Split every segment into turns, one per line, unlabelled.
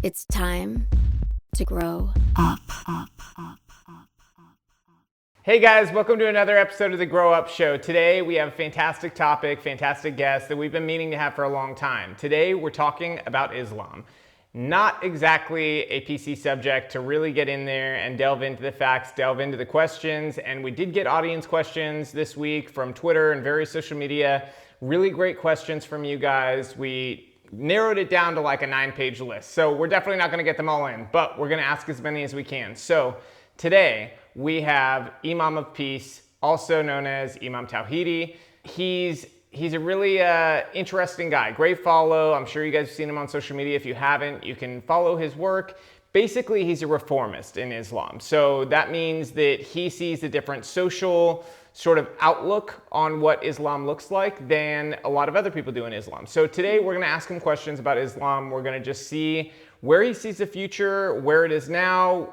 It's time to grow up.
Hey guys, welcome to another episode of the Grow Up Show. Today we have a fantastic topic, fantastic guest that we've been meaning to have for a long time. Today we're talking about Islam. Not exactly a PC subject to really get in there and delve into the facts, delve into the questions, and we did get audience questions this week from Twitter and various social media. Really great questions from you guys. We narrowed it down to like a 9-page list. So we're definitely not gonna get them all in, but we're gonna ask as many as we can. So today we have Imam of Peace, also known as Imam Tawhidi. He's a really interesting guy, great follow. I'm sure you guys have seen him on social media. If you haven't, you can follow his work. Basically, he's a reformist in Islam. So that means that he sees a different social sort of outlook on what Islam looks like than a lot of other people do in Islam. So today we're gonna ask him questions about Islam. We're gonna just see where he sees the future, where it is now,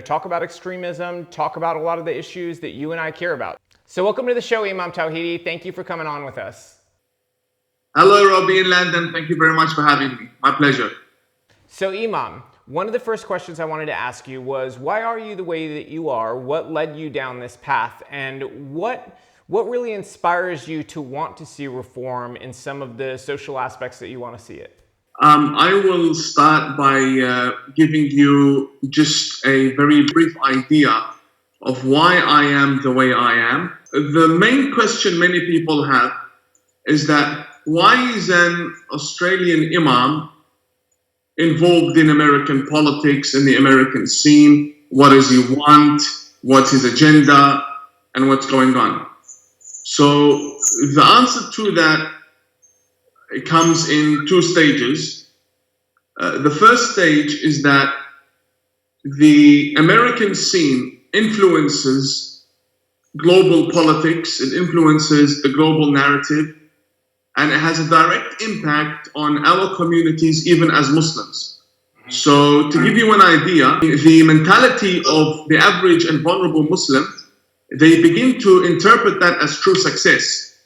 talk about extremism, talk about a lot of the issues that you and I care about. So welcome to the show, Imam Tawhidi. Thank you for coming on with us.
Hello, Robby and Landon. Thank you very much for having me. My pleasure.
So Imam, one of the first questions I wanted to ask you was, why are you the way that you are? What led you down this path? And what really inspires you to want to see reform in some of the social aspects that you want to see it?
I will start by giving you just a very brief idea of why I am the way I am. The main question many people have is that why is an Australian Imam involved in American politics, in the American scene? What does he want? What's his agenda? And what's going on? So the answer to that comes in two stages. The first stage is that the American scene influences global politics, it influences the global narrative, and it has a direct impact on our communities, even as Muslims. So to give you an idea, the mentality of the average and vulnerable Muslim, they begin to interpret that as true success.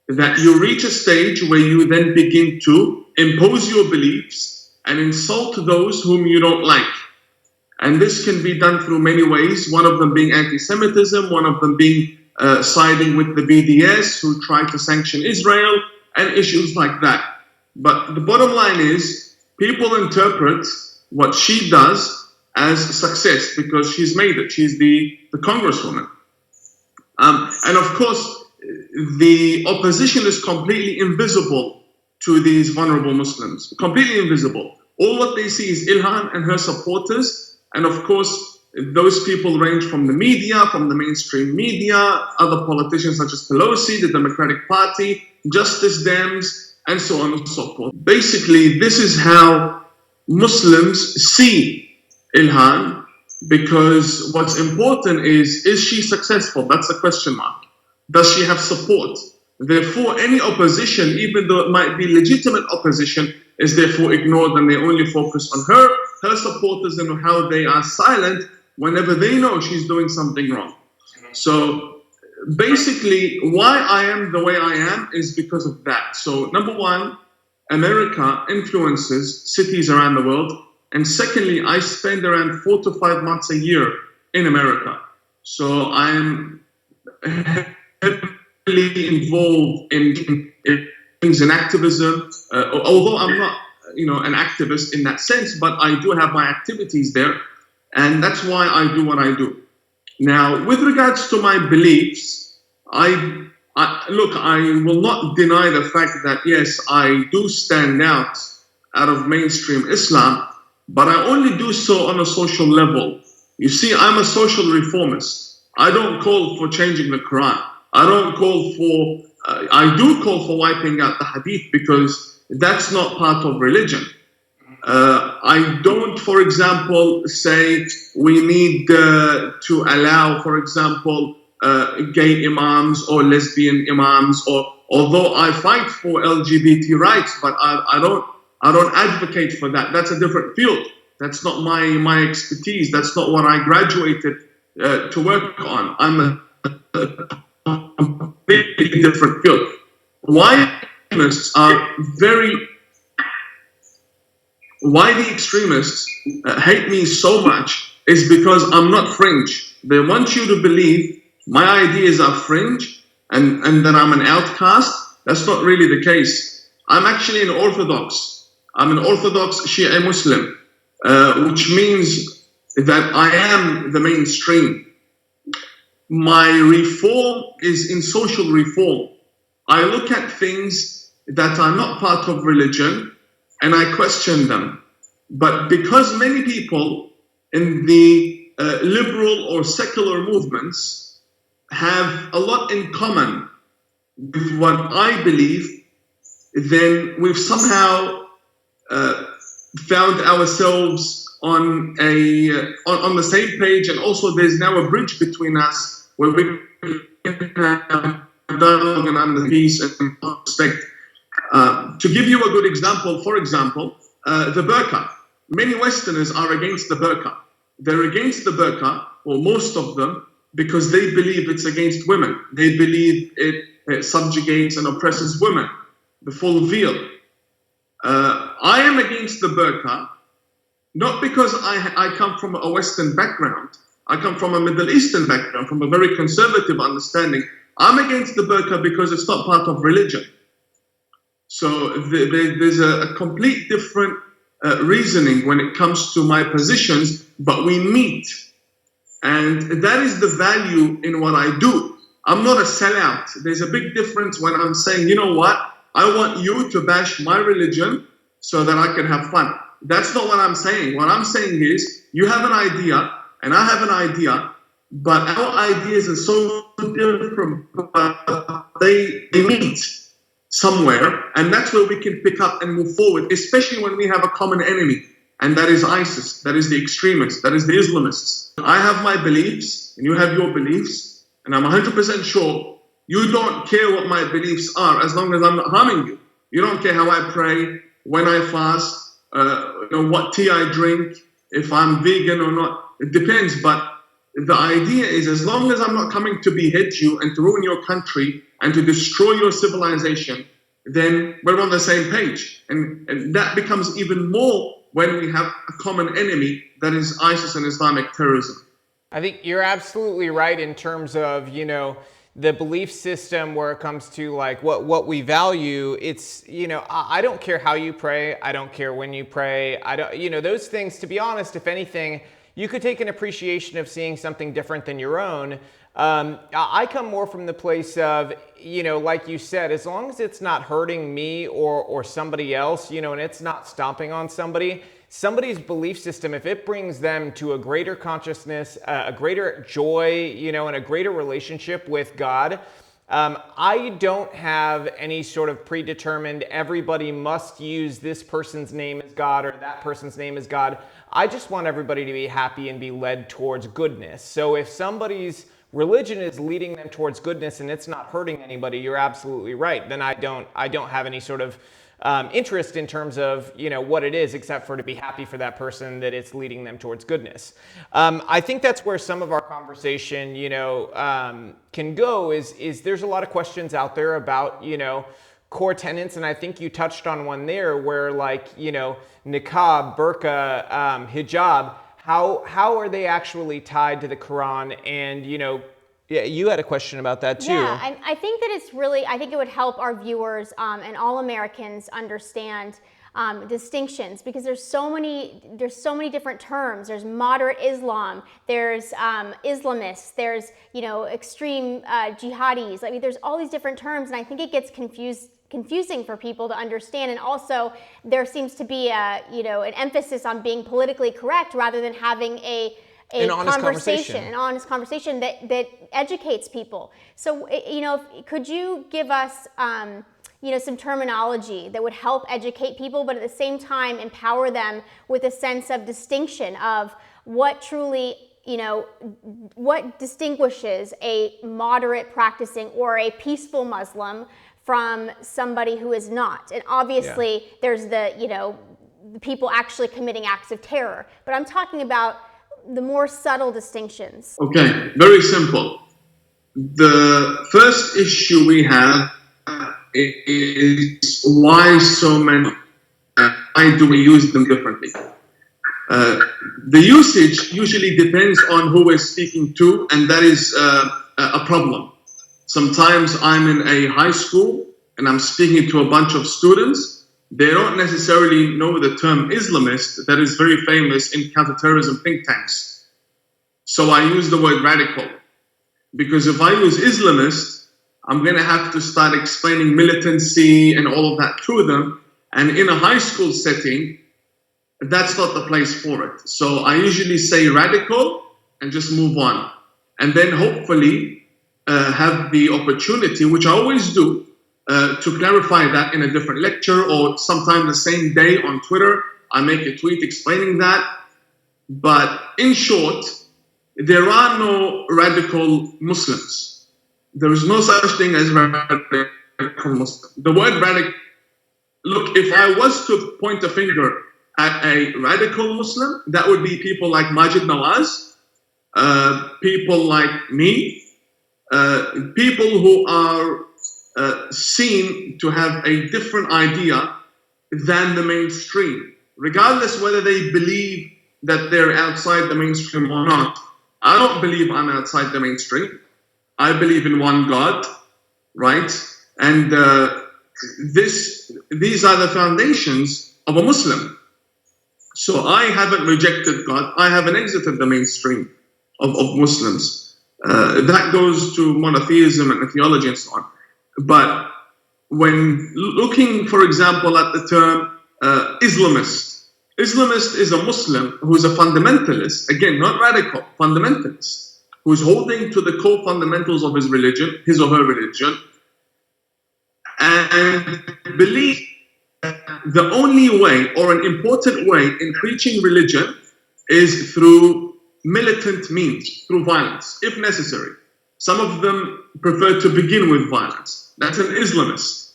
That you reach a stage where you then begin to impose your beliefs and insult those whom you don't like. And this can be done through many ways, one of them being anti-Semitism, one of them being siding with the BDS who try to sanction Israel, and issues like that. But the bottom line is, people interpret what she does as success because she's made it. She's the congresswoman. And of course, the opposition is completely invisible to these vulnerable Muslims, completely invisible. All what they see is Ilhan and her supporters. And of course, those people range from the media, from the mainstream media, other politicians such as Pelosi, the Democratic Party, Justice Dems, and so on and so forth. Basically, this is how Muslims see Ilhan, because what's important is she successful? That's a question mark. Does she have support? Therefore, any opposition, even though it might be legitimate opposition, is therefore ignored, and they only focus on her supporters, and how they are silent whenever they know she's doing something wrong. So basically, why I am the way I am is because of that. So number one, America influences cities around the world. And secondly, I spend around 4 to 5 months a year in America. So I'm heavily involved in things in activism, although I'm not an activist in that sense, but I do have my activities there. And that's why I do what I do. Now, with regards to my beliefs, I will not deny the fact that, yes, I do stand out of mainstream Islam, but I only do so on a social level. You see, I'm a social reformist. I don't call for changing the Quran. I do call for wiping out the Hadith, because that's not part of religion. I don't, for example, say we need to allow, for example, gay imams or lesbian imams, or although I fight for LGBT rights, but I don't advocate for that. That's a different field. That's not my expertise. That's not what I graduated to work on. I'm a completely different field. Why Islamists are very why the extremists hate me so much is because I'm not fringe. They want you to believe my ideas are fringe and that I'm an outcast. That's not really the case. I'm actually an Orthodox. I'm an Orthodox Shia Muslim, which means that I am the mainstream. My reform is in social reform. I look at things that are not part of religion and I question them. But because many people in the liberal or secular movements have a lot in common with what I believe, then we've somehow found ourselves on the same page, and also there's now a bridge between us where we can have dialogue and under peace and respect. To give you a good example, for example, the burqa. Many Westerners are against the burqa. They're against the burqa, or most of them, because they believe it's against women. They believe it subjugates and oppresses women, the full veil. I am against the burqa, not because I come from a Western background. I come from a Middle Eastern background, from a very conservative understanding. I'm against the burqa because it's not part of religion. So there's a complete different reasoning when it comes to my positions, but we meet. And that is the value in what I do. I'm not a sellout. There's a big difference when I'm saying, you know what? I want you to bash my religion so that I can have fun. That's not what I'm saying. What I'm saying is, you have an idea and I have an idea, but our ideas are so different. They meet somewhere, and that's where we can pick up and move forward, especially when we have a common enemy, and that is ISIS, that is the extremists, that is the Islamists. I have my beliefs, and you have your beliefs, and I'm 100% sure you don't care what my beliefs are as long as I'm not harming you. You don't care how I pray, when I fast, what tea I drink, if I'm vegan or not. It depends, but the idea is, as long as I'm not coming to behead you and to ruin your country and to destroy your civilization, then we're on the same page. And that becomes even more when we have a common enemy, that is ISIS and Islamic terrorism.
I think you're absolutely right in terms of, the belief system where it comes to like what we value. It's, I don't care how you pray. I don't care when you pray. I don't, those things, to be honest, if anything, you could take an appreciation of seeing something different than your own. I come more from the place of, like you said, as long as it's not hurting me or somebody else, and it's not stomping on somebody's belief system, if it brings them to a greater consciousness, a greater joy, and a greater relationship with God, I don't have any sort of predetermined, everybody must use this person's name as God or that person's name as God. I just want everybody to be happy and be led towards goodness. So if somebody's religion is leading them towards goodness and it's not hurting anybody, you're absolutely right. Then I don't have any sort of interest in terms of what it is, except for to be happy for that person that it's leading them towards goodness. I think that's where some of our conversation can go. Is there's a lot of questions out there about core tenets, and I think you touched on one there where niqab, burqa, hijab. How are they actually tied to the Quran? And yeah, you had a question about that too.
Yeah, I think that it's really, I think it would help our viewers and all Americans understand distinctions, because there's so many different terms. There's moderate Islam, there's Islamists, there's extreme jihadis. I mean, there's all these different terms, and I think it gets confusing for people to understand. And also there seems to be an emphasis on being politically correct rather than having an honest conversation that educates people. So could you give us some terminology that would help educate people, but at the same time empower them with a sense of distinction of what truly what distinguishes a moderate practicing or a peaceful Muslim from somebody who is not. And obviously there's the people actually committing acts of terror, but I'm talking about the more subtle distinctions.
Okay, very simple. The first issue we have is why so many why do we use them differently? The usage usually depends on who we're speaking to, and that is a problem. Sometimes I'm in a high school and I'm speaking to a bunch of students. They don't necessarily know the term Islamist that is very famous in counterterrorism think tanks. So I use the word radical, because if I use Islamist, I'm going to have to start explaining militancy and all of that to them. And in a high school setting, that's not the place for it. So I usually say radical and just move on. And then hopefully have the opportunity, which I always do, to clarify that in a different lecture, or sometime the same day on Twitter, I make a tweet explaining that. But in short, there are no radical Muslims. There is no such thing as radical Muslim. The word radical, look, if I was to point a finger at a radical Muslim, that would be people like Majid Nawaz, people like me, people who are seen to have a different idea than the mainstream, regardless whether they believe that they're outside the mainstream or not. I don't believe I'm outside the mainstream. I believe in one God, right? And these are the foundations of a Muslim. So I haven't rejected God. I haven't exited the mainstream of Muslims. That goes to monotheism and theology and so on. But when looking, for example, at the term Islamist, Islamist is a Muslim who is a fundamentalist, again, not radical, fundamentalist, who is holding to the core fundamentals of his religion, his or her religion, and believe the only way or an important way in preaching religion is through militant means, through violence, if necessary. Some of them prefer to begin with violence. That's an Islamist.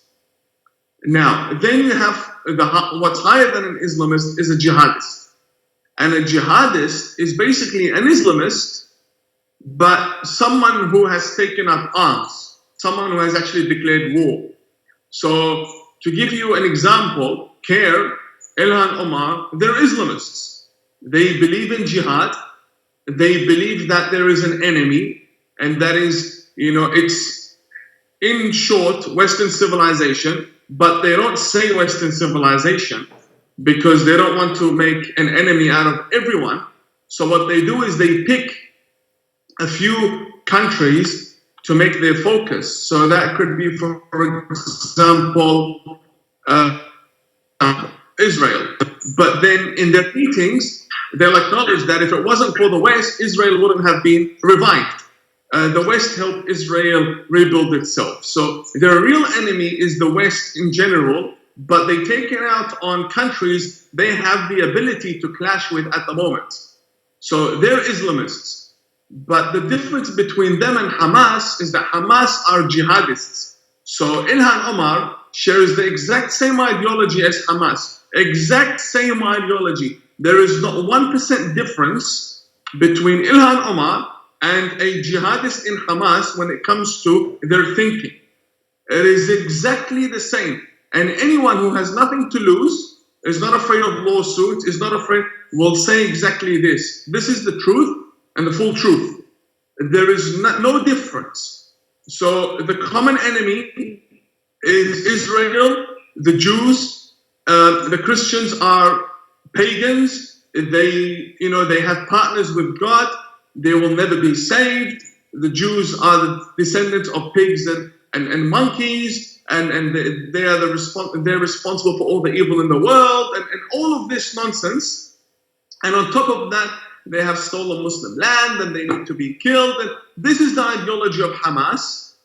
Now, then you have what's higher than an Islamist is a jihadist. And a jihadist is basically an Islamist, but someone who has taken up arms, someone who has actually declared war. So, to give you an example, Ilhan Omar, they're Islamists. They believe in jihad. They believe that there is an enemy, and that is, it's, in short, Western civilization, but they don't say Western civilization because they don't want to make an enemy out of everyone. So what they do is they pick a few countries to make their focus. So that could be, for example, Israel. But then in their meetings, they'll acknowledge that if it wasn't for the West, Israel wouldn't have been revived. The West helped Israel rebuild itself. So their real enemy is the West in general, but they take it out on countries they have the ability to clash with at the moment. So they're Islamists. But the difference between them and Hamas is that Hamas are jihadists. So Ilhan Omar shares the exact same ideology as Hamas. Exact same ideology. There is not 1% difference between Ilhan Omar and a jihadist in Hamas when it comes to their thinking. It is exactly the same. And anyone who has nothing to lose, is not afraid of lawsuits, is not afraid, will say exactly this. This is the truth and the full truth. There is no difference. So the common enemy is Israel, the Jews, the Christians are pagans. They have partners with God. They will never be saved. The Jews are the descendants of pigs and monkeys, and they're responsible for all the evil in the world, and all of this nonsense. And on top of that, they have stolen Muslim land, and they need to be killed. And this is the ideology of Hamas,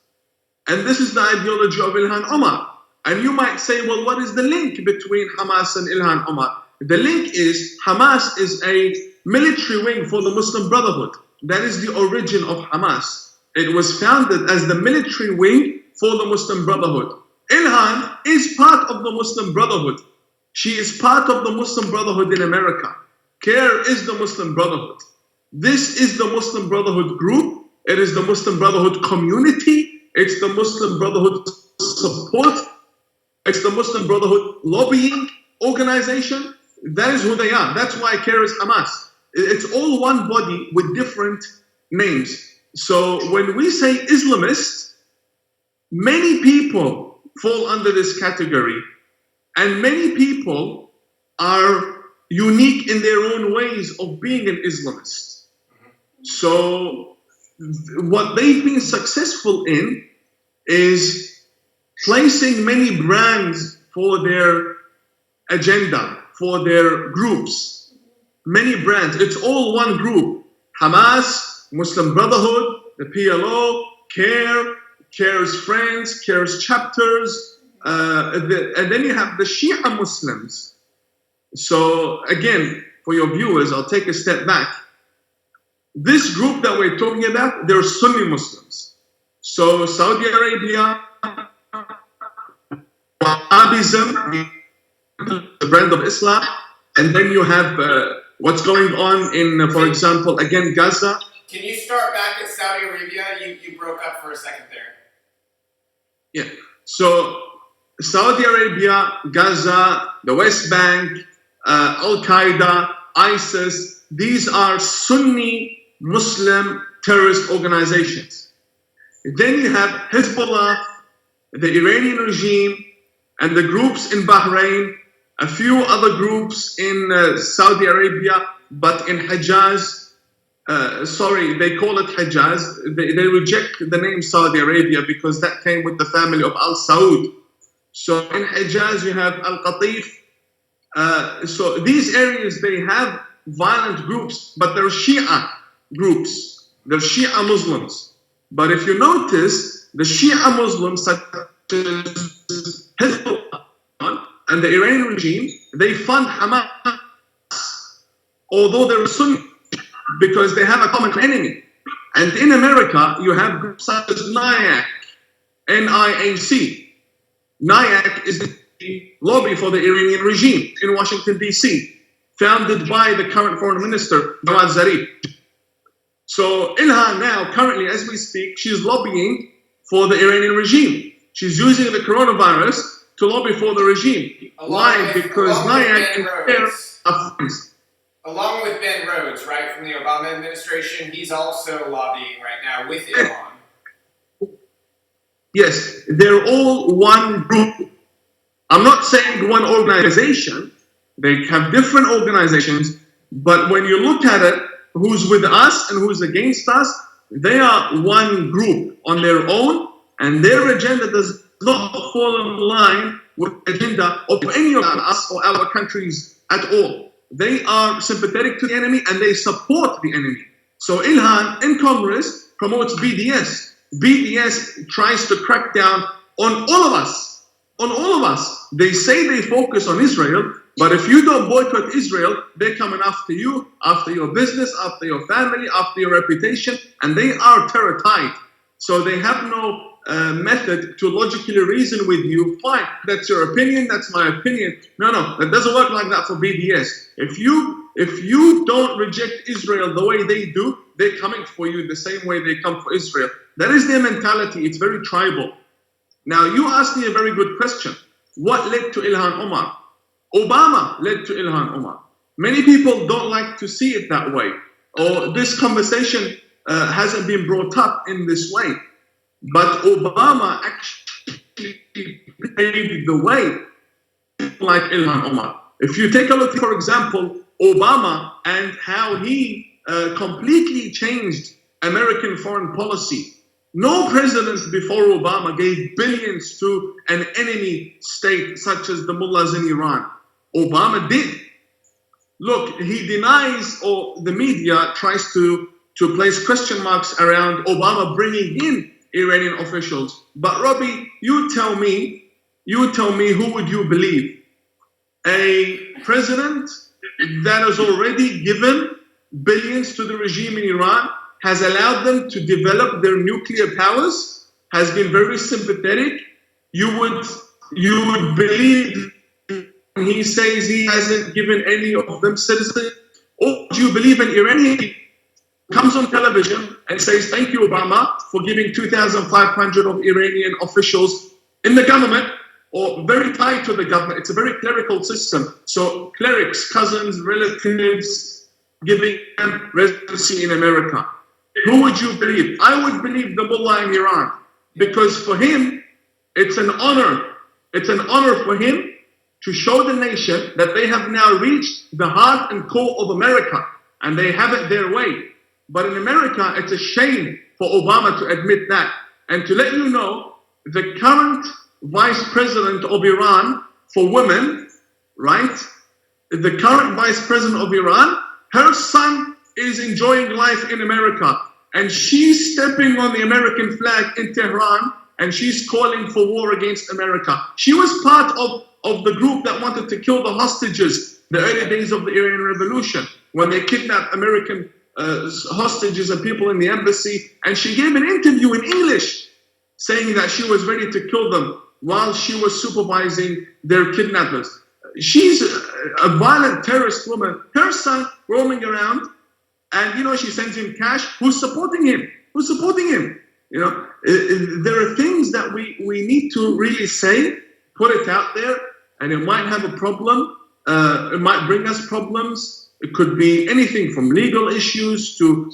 and this is the ideology of Ilhan Omar. And you might say, well, what is the link between Hamas and Ilhan Omar? The link is Hamas is a military wing for the Muslim Brotherhood. That is the origin of Hamas. It was founded as the military wing for the Muslim Brotherhood. Ilhan is part of the Muslim Brotherhood. She is part of the Muslim Brotherhood in America. CARE is the Muslim Brotherhood. This is the Muslim Brotherhood group. It is the Muslim Brotherhood community. It's the Muslim Brotherhood support. It's the Muslim Brotherhood lobbying. organization, that is who they are. That's why I care is Hamas. It's all one body with different names. So when we say Islamist, many people fall under this category, and many people are unique in their own ways of being an Islamist. So what they've been successful in is placing many brands for their agenda, for their groups. Many brands. It's all one group. Hamas, Muslim Brotherhood, the PLO, CARE's friends, CARE's chapters, and then you have the Shia Muslims. So again, for your viewers, I'll take a step back. This group that we're talking about, they're Sunni Muslims. So Saudi Arabia, Wahhabism, the brand of Islam, and then you have what's going on in, for example, again, Gaza.
Can you start back at Saudi Arabia? You broke up for a second there.
Yeah. So Saudi Arabia, Gaza, the West Bank, Al-Qaeda, ISIS, these are Sunni Muslim terrorist organizations. Then you have Hezbollah, the Iranian regime, and the groups in Bahrain, a few other groups in Saudi Arabia, but in Hijaz. Sorry, they call it Hijaz. They reject the name Saudi Arabia because that came with the family of Al Saud. So in Hijaz you have Al Qatif. So these areas, they have violent groups, but they're Shia groups. They're Shia Muslims. But if you notice, the Shia Muslims, such as Hezbollah and the Iranian regime, they fund Hamas, although they're Sunni, because they have a common enemy. And in America, you have groups such as NIAC, N-I-A-C. NIAC is the lobby for the Iranian regime in Washington, D.C., founded by the current foreign minister, Jawad Zarif. So Ilhan now, currently, as we speak, she's lobbying for the Iranian regime. She's using the coronavirus to lobby for the regime. Why? Because NIAC and CARE are friends.
Along with Ben Rhodes, right, from the Obama administration, he's also lobbying right now with Ilhan.
Yes, they're all one group. I'm not saying one organization. They have different organizations, but when you look at it, who's with us and who's against us, they are one group on their own, and their agenda does not fall in line with the agenda of any of us or our countries at all. They are sympathetic to the enemy and they support the enemy. So Ilhan in Congress promotes BDS. BDS tries to crack down on all of us. On all of us. They say they focus on Israel, but if you don't boycott Israel, they're coming after you, after your business, after your family, after your reputation, and they are terror-tied. So they have no method to logically reason with you. Fine, that's your opinion, that's my opinion. No, that doesn't work like that for BDS. If you don't reject Israel the way they do, they're coming for you the same way they come for Israel. That is their mentality. It's very tribal. Now, you asked me a very good question. What led to Ilhan Omar? Obama led to Ilhan Omar. Many people don't like to see it that way, or this conversation hasn't been brought up in this way. But Obama actually paved the way, like Ilhan Omar. If you take a look, for example, Obama and how he completely changed American foreign policy. No president before Obama gave billions to an enemy state such as the mullahs in Iran. Obama did. Look, he denies, or the media tries to place question marks around Obama bringing in Iranian officials. But Robby, you tell me, who would you believe? A president that has already given billions to the regime in Iran, has allowed them to develop their nuclear powers, has been very sympathetic. You would believe when he says he hasn't given any of them citizenship? Or do you believe an Iranian comes on television and says, thank you, Obama, for giving 2,500 of Iranian officials in the government or very tied to the government. It's a very clerical system. So clerics, cousins, relatives, giving them residency in America. Who would you believe? I would believe the mullah in Iran, because for him, it's an honor. It's an honor for him to show the nation that they have now reached the heart and core of America, and they have it their way. But in America, it's a shame for Obama to admit that. And to let you know, the current vice president of Iran for women, right? The current vice president of Iran, her son is enjoying life in America. And she's stepping on the American flag in Tehran, and she's calling for war against America. She was part of the group that wanted to kill the hostages, the early days of the Iranian Revolution, when they kidnapped American hostages and people in the embassy. And she gave an interview in English saying that she was ready to kill them while she was supervising their kidnappers. She's a violent terrorist woman. Her son roaming around, and she sends him cash. Who's supporting him? Who's supporting him? There are things that we need to really say, put it out there, and it might have a problem. It might bring us problems. It could be anything from legal issues to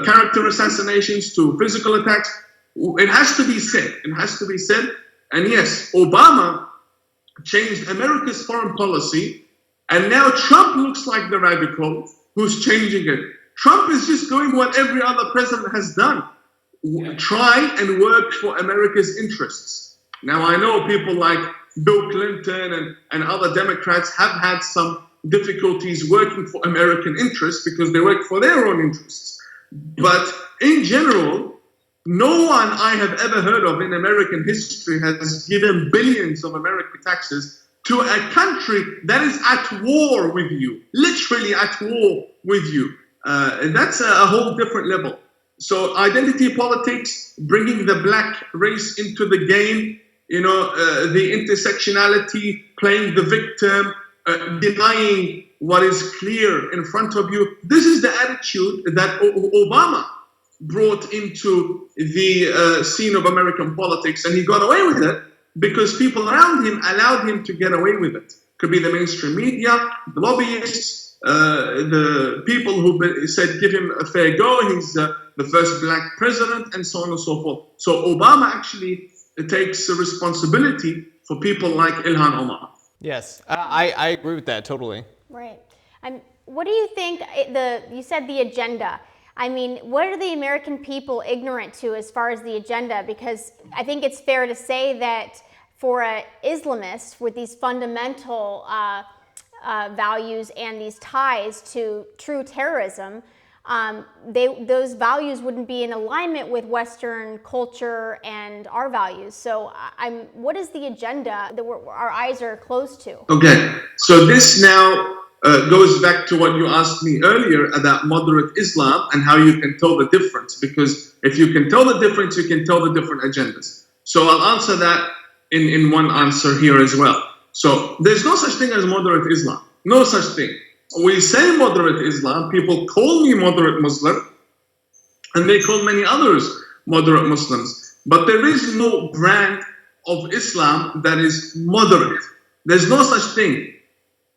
character assassinations to physical attacks. It has to be said. It has to be said. And yes, Obama changed America's foreign policy, and now Trump looks like the radical who's changing it. Trump is just doing what every other president has done. Try and work for America's interests. Now, I know people like Bill Clinton and other Democrats have had some difficulties working for American interests because they work for their own interests. But in general, no one I have ever heard of in American history has given billions of American taxes to a country that is at war with you, literally at war with you. And that's a whole different level. So identity politics, bringing the black race into the game, the intersectionality, playing the victim, denying what is clear in front of you. This is the attitude that Obama brought into the scene of American politics, and he got away with it because people around him allowed him to get away with it. Could be the mainstream media, the lobbyists, the people who said give him a fair go, he's the first black president, and so on and so forth. So Obama actually takes responsibility for people like Ilhan Omar.
Yes, I agree with that totally.
Right. What do you think, you said the agenda. I mean, what are the American people ignorant to as far as the agenda? Because I think it's fair to say that for an Islamist with these fundamental values and these ties to true terrorism, those values wouldn't be in alignment with Western culture and our values. So what is the agenda that our eyes are closed to?
Okay, so this now goes back to what you asked me earlier about moderate Islam and how you can tell the difference. Because if you can tell the difference, you can tell the different agendas. So I'll answer that in one answer here as well. So there's no such thing as moderate Islam. No such thing. We say moderate Islam, people call me moderate Muslim, and they call many others moderate Muslims. But there is no brand of Islam that is moderate. There's no such thing.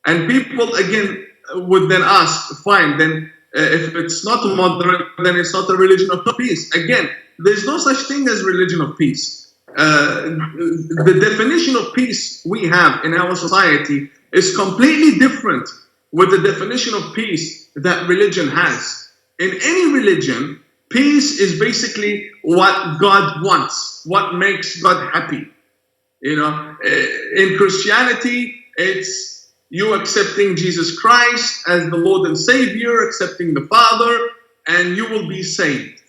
And people, again, would then ask, fine, then if it's not moderate, then it's not a religion of peace. Again, there's no such thing as religion of peace. The definition of peace we have in our society is completely different with the definition of peace that religion has. In any religion, peace is basically what God wants, what makes God happy. In Christianity, it's you accepting Jesus Christ as the Lord and Savior, accepting the Father, and you will be saved.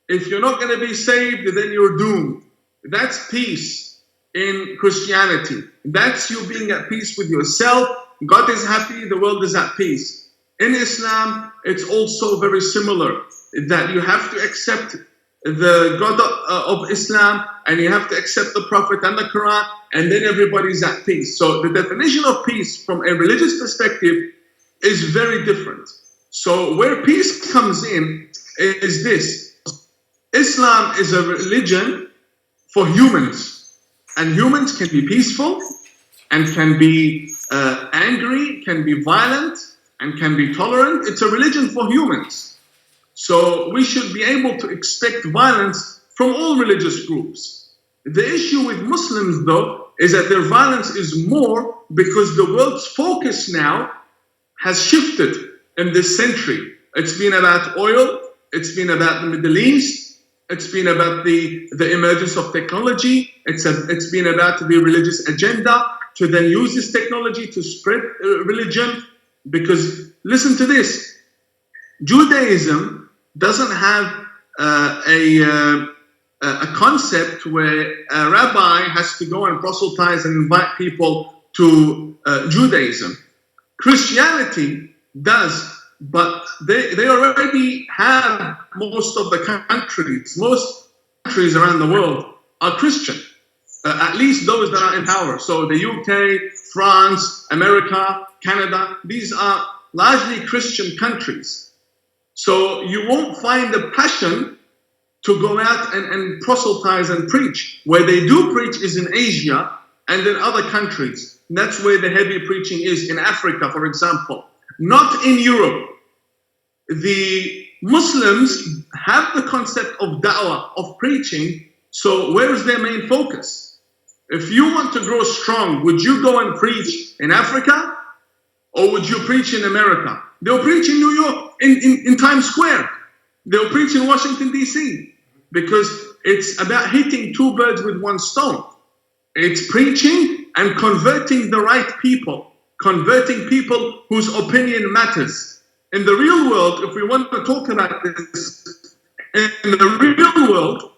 If you're not going to be saved, then you're doomed. That's peace in Christianity. That's you being at peace with yourself. God is happy, the world is at peace. In Islam, it's also very similar, that you have to accept the God of Islam, and you have to accept the Prophet and the Quran, and then everybody's at peace. So the definition of peace from a religious perspective is very different. So where peace comes in is this. Islam is a religion for humans. And humans can be peaceful and can be angry, can be violent, and can be tolerant. It's a religion for humans. So we should be able to expect violence from all religious groups. The issue with Muslims, though, is that their violence is more because the world's focus now has shifted in this century. It's been about oil, it's been about the Middle East, it's been about the emergence of technology, it's been about the religious agenda to then use this technology to spread religion. Because listen to this, Judaism doesn't have a concept where a rabbi has to go and proselytize and invite people to Judaism. Christianity does, but they already have most of the countries. Most countries around the world are Christian, at least those that are in power. So the UK, France, America, Canada, these are largely Christian countries. So you won't find the passion to go out and proselytize and preach. Where they do preach is in Asia and in other countries. And that's where the heavy preaching is, in Africa, for example. Not in Europe. The Muslims have the concept of da'wah, of preaching, so where is their main focus? If you want to grow strong, would you go and preach in Africa? Or would you preach in America? They'll preach in New York, in Times Square. They'll preach in Washington, D.C. Because it's about hitting two birds with one stone. It's preaching and converting the right people. Converting people whose opinion matters. In the real world, if we want to talk about this, in the real world,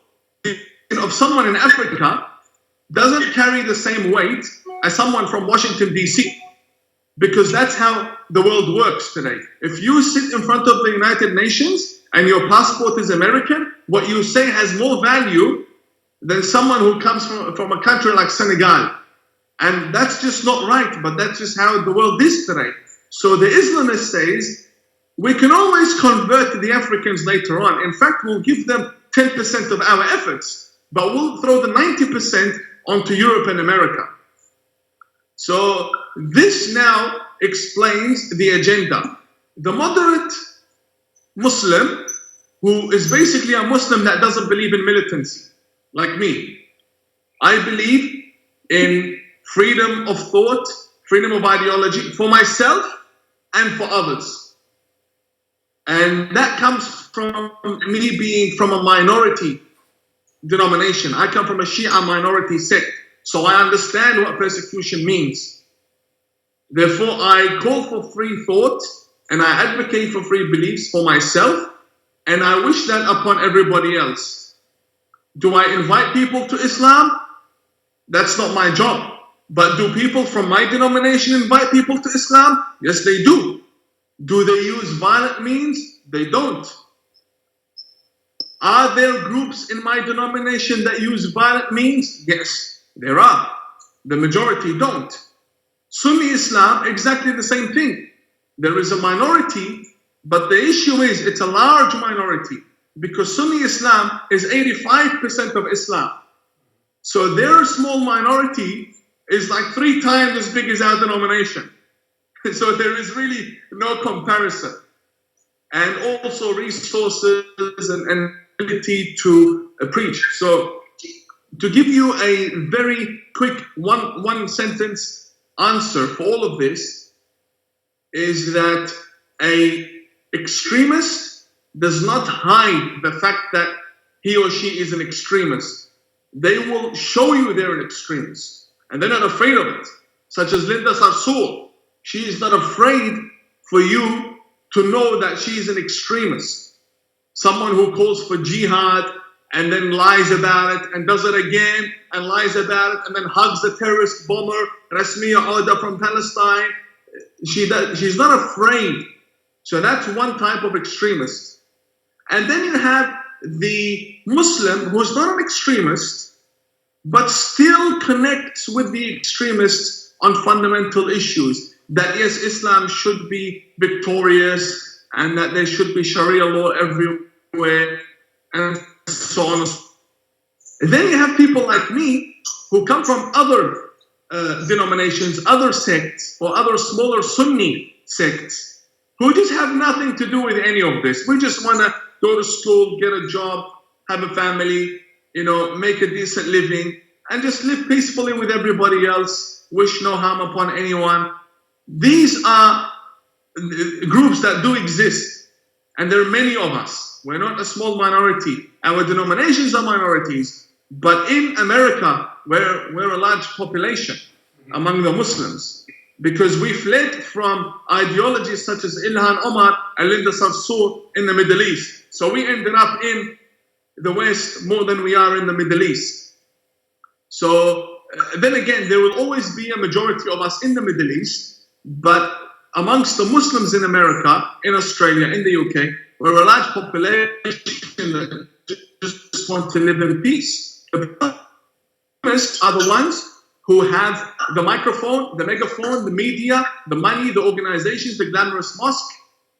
of someone in Africa doesn't carry the same weight as someone from Washington, D.C. Because that's how the world works today. If you sit in front of the United Nations and your passport is American, what you say has more value than someone who comes from a country like Senegal. And that's just not right, but that's just how the world is today. So the Islamist says, we can always convert the Africans later on. In fact, we'll give them 10% of our efforts, but we'll throw the 90% onto Europe and America. So this now explains the agenda. The moderate Muslim, who is basically a Muslim that doesn't believe in militancy, like me. I believe in freedom of thought, freedom of ideology for myself and for others. And that comes from me being from a minority denomination. I come from a Shia minority sect, so I understand what persecution means. Therefore, I call for free thought and I advocate for free beliefs for myself, and I wish that upon everybody else. Do I invite people to Islam? That's not my job. But do people from my denomination invite people to Islam? Yes, they do. Do they use violent means? They don't. Are there groups in my denomination that use violent means? Yes, there are. The majority don't. Sunni Islam, exactly the same thing. There is a minority, but the issue is it's a large minority because Sunni Islam is 85% of Islam. So their small minority is like 3 times as big as our denomination. So there is really no comparison. And also resources and ability to preach. So to give you a very quick one sentence answer for all of this is that a extremist does not hide the fact that he or she is an extremist. They will show you they're an extremist and they're not afraid of it. Such as Linda Sarsour. She is not afraid for you to know that she is an extremist. Someone who calls for jihad and then lies about it and does it again and lies about it and then hugs the terrorist bomber, Rasmiya Oda from Palestine. She's not afraid. So that's one type of extremist. And then you have the Muslim who's not an extremist, but still connects with the extremists on fundamental issues. That yes, Islam should be victorious and that there should be Sharia law everywhere and so on. And then you have people like me who come from other denominations, other sects, or other smaller Sunni sects, who just have nothing to do with any of this. We just want to go to school, get a job, have a family, make a decent living, and just live peacefully with everybody else, wish no harm upon anyone. These are groups that do exist, and there are many of us. We're not a small minority. Our denominations are minorities, but in America, we're a large population among the Muslims, because we fled from ideologies such as Ilhan Omar and Sarsour in the Middle East. So we ended up in the West more than we are in the Middle East. So then again, there will always be a majority of us in the Middle East, but amongst the Muslims in America, in Australia, in the UK, we're a large population that just want to live in peace. The Islamists are the ones who have the microphone, the megaphone, the media, the money, the organizations, the glamorous mosque,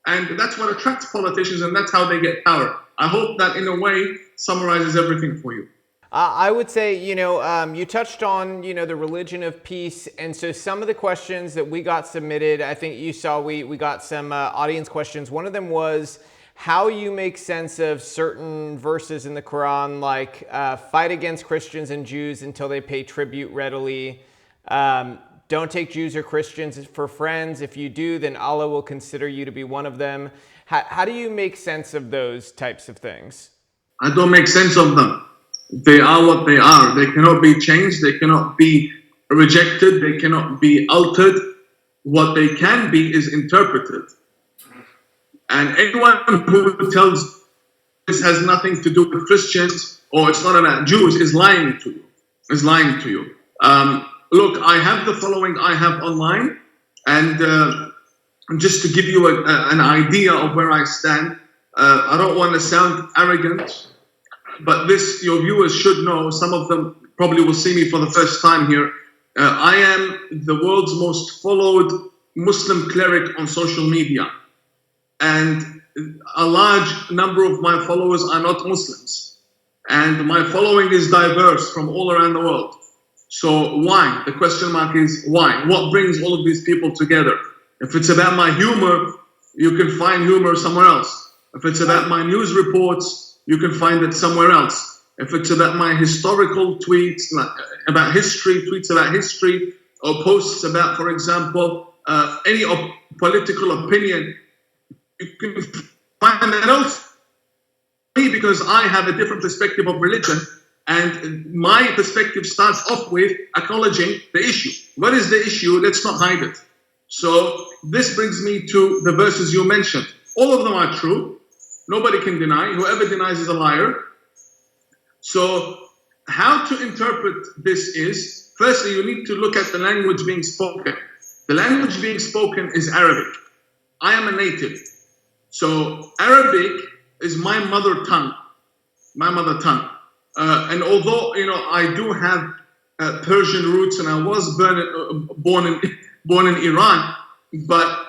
and that's what attracts politicians, and that's how they get power. I hope that in a way summarizes everything for you.
I would say, you touched on, the religion of peace. And so some of the questions that we got submitted, I think you saw we got some audience questions. One of them was how you make sense of certain verses in the Quran, like fight against Christians and Jews until they pay tribute readily. Don't take Jews or Christians for friends. If you do, then Allah will consider you to be one of them. How do you make sense of those types of things?
I don't make sense of them. They are what they are. They cannot be changed. They cannot be rejected. They cannot be altered. What they can be is interpreted. And anyone who tells this has nothing to do with Christians or it's not about Jews is lying to you. Is lying to you. Look, I have the following I have online, and just to give you an idea of where I stand, I don't want to sound arrogant, but this your viewers should know. Some of them probably will see me for the first time here. I am the world's most followed Muslim cleric on social media, and a large number of my followers are not Muslims, and my following is diverse from all around the world. So why? The question mark is why? What brings all of these people together? If it's about my humor, you can find humor somewhere else. If it's about my news reports, you can find it somewhere else. If it's about my historical tweets, about history, tweets about history, or posts about, for example, any political opinion, you can find that else. Because I have a different perspective of religion, and my perspective starts off with acknowledging the issue. What is the issue? Let's not hide it. So this brings me to the verses you mentioned. All of them are true. Nobody can deny. Whoever denies is a liar. So how to interpret this is, firstly, you need to look at the language being spoken. The language being spoken is Arabic. I am a native. So Arabic is my mother tongue. My mother tongue. And although, I do have Persian roots and I was born in Iran, but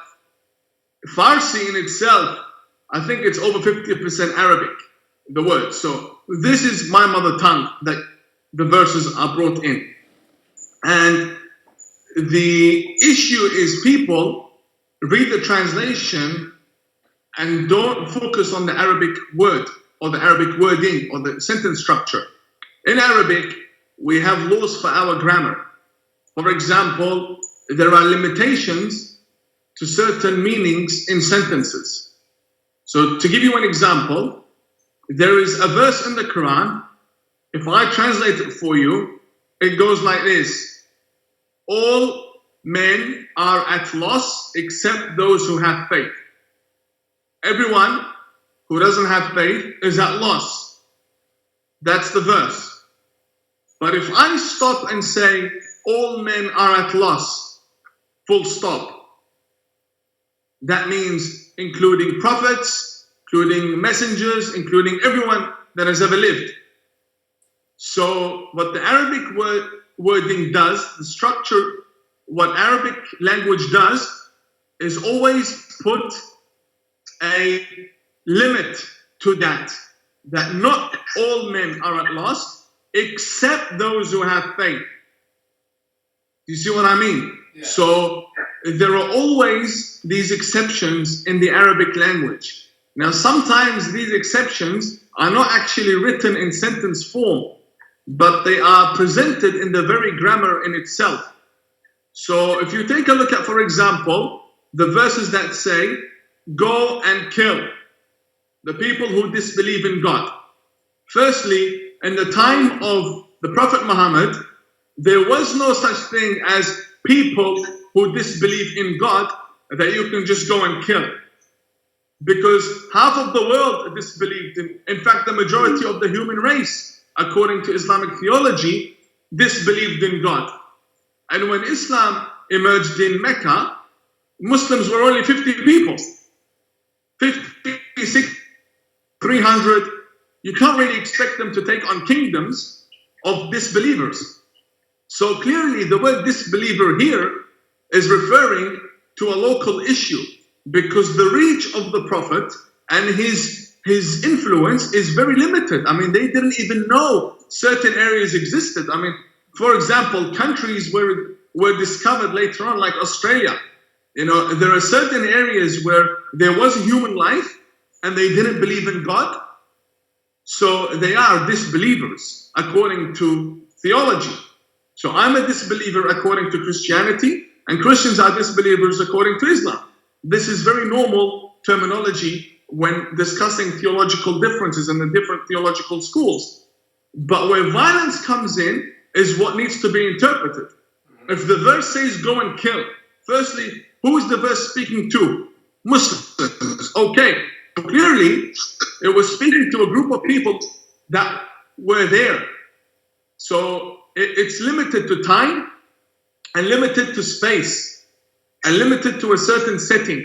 Farsi in itself, I think it's over 50% Arabic, the word. So this is my mother tongue that the verses are brought in. And the issue is people read the translation and don't focus on the Arabic word or the Arabic wording or the sentence structure. In Arabic, we have laws for our grammar. For example, there are limitations to certain meanings in sentences. So to give you an example, there is a verse in the Quran. If I translate it for you, it goes like this. All men are at loss except those who have faith. Everyone who doesn't have faith is at loss. That's the verse. But if I stop and say, all men are at loss, full stop, that means including prophets, including messengers, including everyone that has ever lived. So what the Arabic wording does, the structure, what Arabic language does, is always put a limit to that not all men are at loss, except those who have faith. You see what I mean? Yeah. So there are always these exceptions in the Arabic language. Now, sometimes these exceptions are not actually written in sentence form, but they are presented in the very grammar in itself. So if you take a look at, for example, the verses that say, go and kill the people who disbelieve in God. Firstly, in the time of the Prophet Muhammad, there was no such thing as people who disbelieve in God that you can just go and kill. Because half of the world disbelieved in fact, the majority of the human race, according to Islamic theology, disbelieved in God. And when Islam emerged in Mecca, Muslims were only 50 people. 56, 300. You can't really expect them to take on kingdoms of disbelievers. So clearly the word disbeliever here is referring to a local issue, because the reach of the Prophet and his influence is very limited. I mean, they didn't even know certain areas existed. I mean, for example, countries were discovered later on, like Australia. You know, there are certain areas where there was human life and they didn't believe in God. So they are disbelievers according to theology. So I'm a disbeliever according to Christianity, and Christians are disbelievers according to Islam. This is very normal terminology when discussing theological differences in the different theological schools. But where violence comes in is what needs to be interpreted. If the verse says go and kill, firstly, who is the verse speaking to? Muslims. Okay, clearly it was speaking to a group of people that were there. So it's limited to time and limited to space and limited to a certain setting.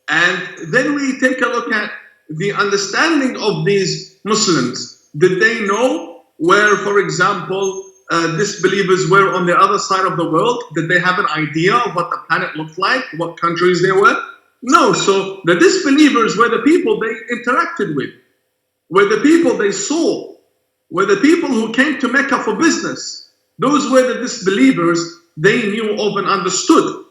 And then we take a look at the understanding of these Muslims. Did they know where, for example, disbelievers were on the other side of the world? Did they have an idea of what the planet looked like, what countries they were? No. So the disbelievers were the people they interacted with, were the people they saw, were the people who came to Mecca for business. Those were the disbelievers they knew of and understood.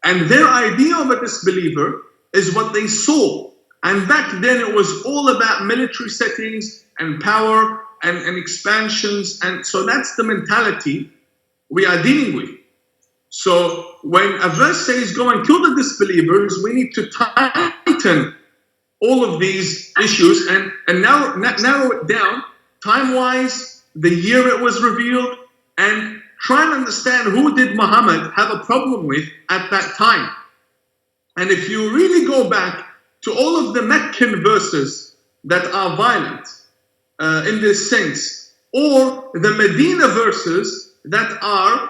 And their idea of a disbeliever is what they saw. And back then it was all about military settings and power and expansions. And so that's the mentality we are dealing with. So when a verse says go and kill the disbelievers, we need to tighten all of these issues and narrow it down time-wise, the year it was revealed, and try and understand who did Muhammad have a problem with at that time. And if you really go back to all of the Meccan verses that are violent in this sense, or the Medina verses that are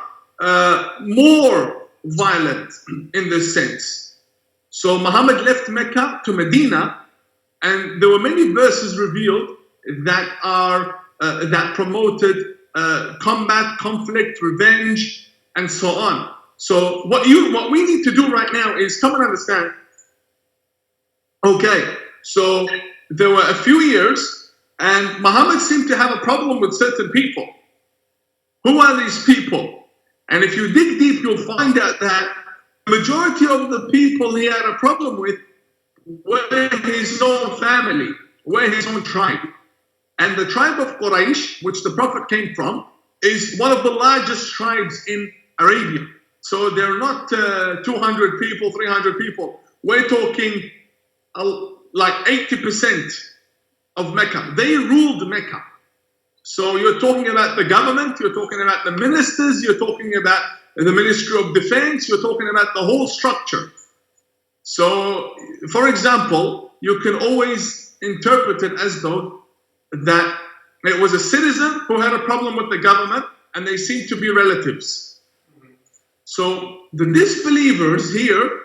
more violent in this sense. So Muhammad left Mecca to Medina, and there were many verses revealed that are that promoted combat, conflict, revenge, and so on. So what we need to do right now is come and understand. Okay, so there were a few years, and Muhammad seemed to have a problem with certain people. Who are these people? And if you dig deep, you'll find out that the majority of the people he had a problem with were his own family, were his own tribe. And the tribe of Quraysh, which the Prophet came from, is one of the largest tribes in Arabia. So they're not 200 people, 300 people. We're talking like 80% of Mecca. They ruled Mecca. So you're talking about the government, you're talking about the ministers, you're talking about the Ministry of Defense, you're talking about the whole structure. So, for example, you can always interpret it as though that it was a citizen who had a problem with the government and they seem to be relatives. So the disbelievers here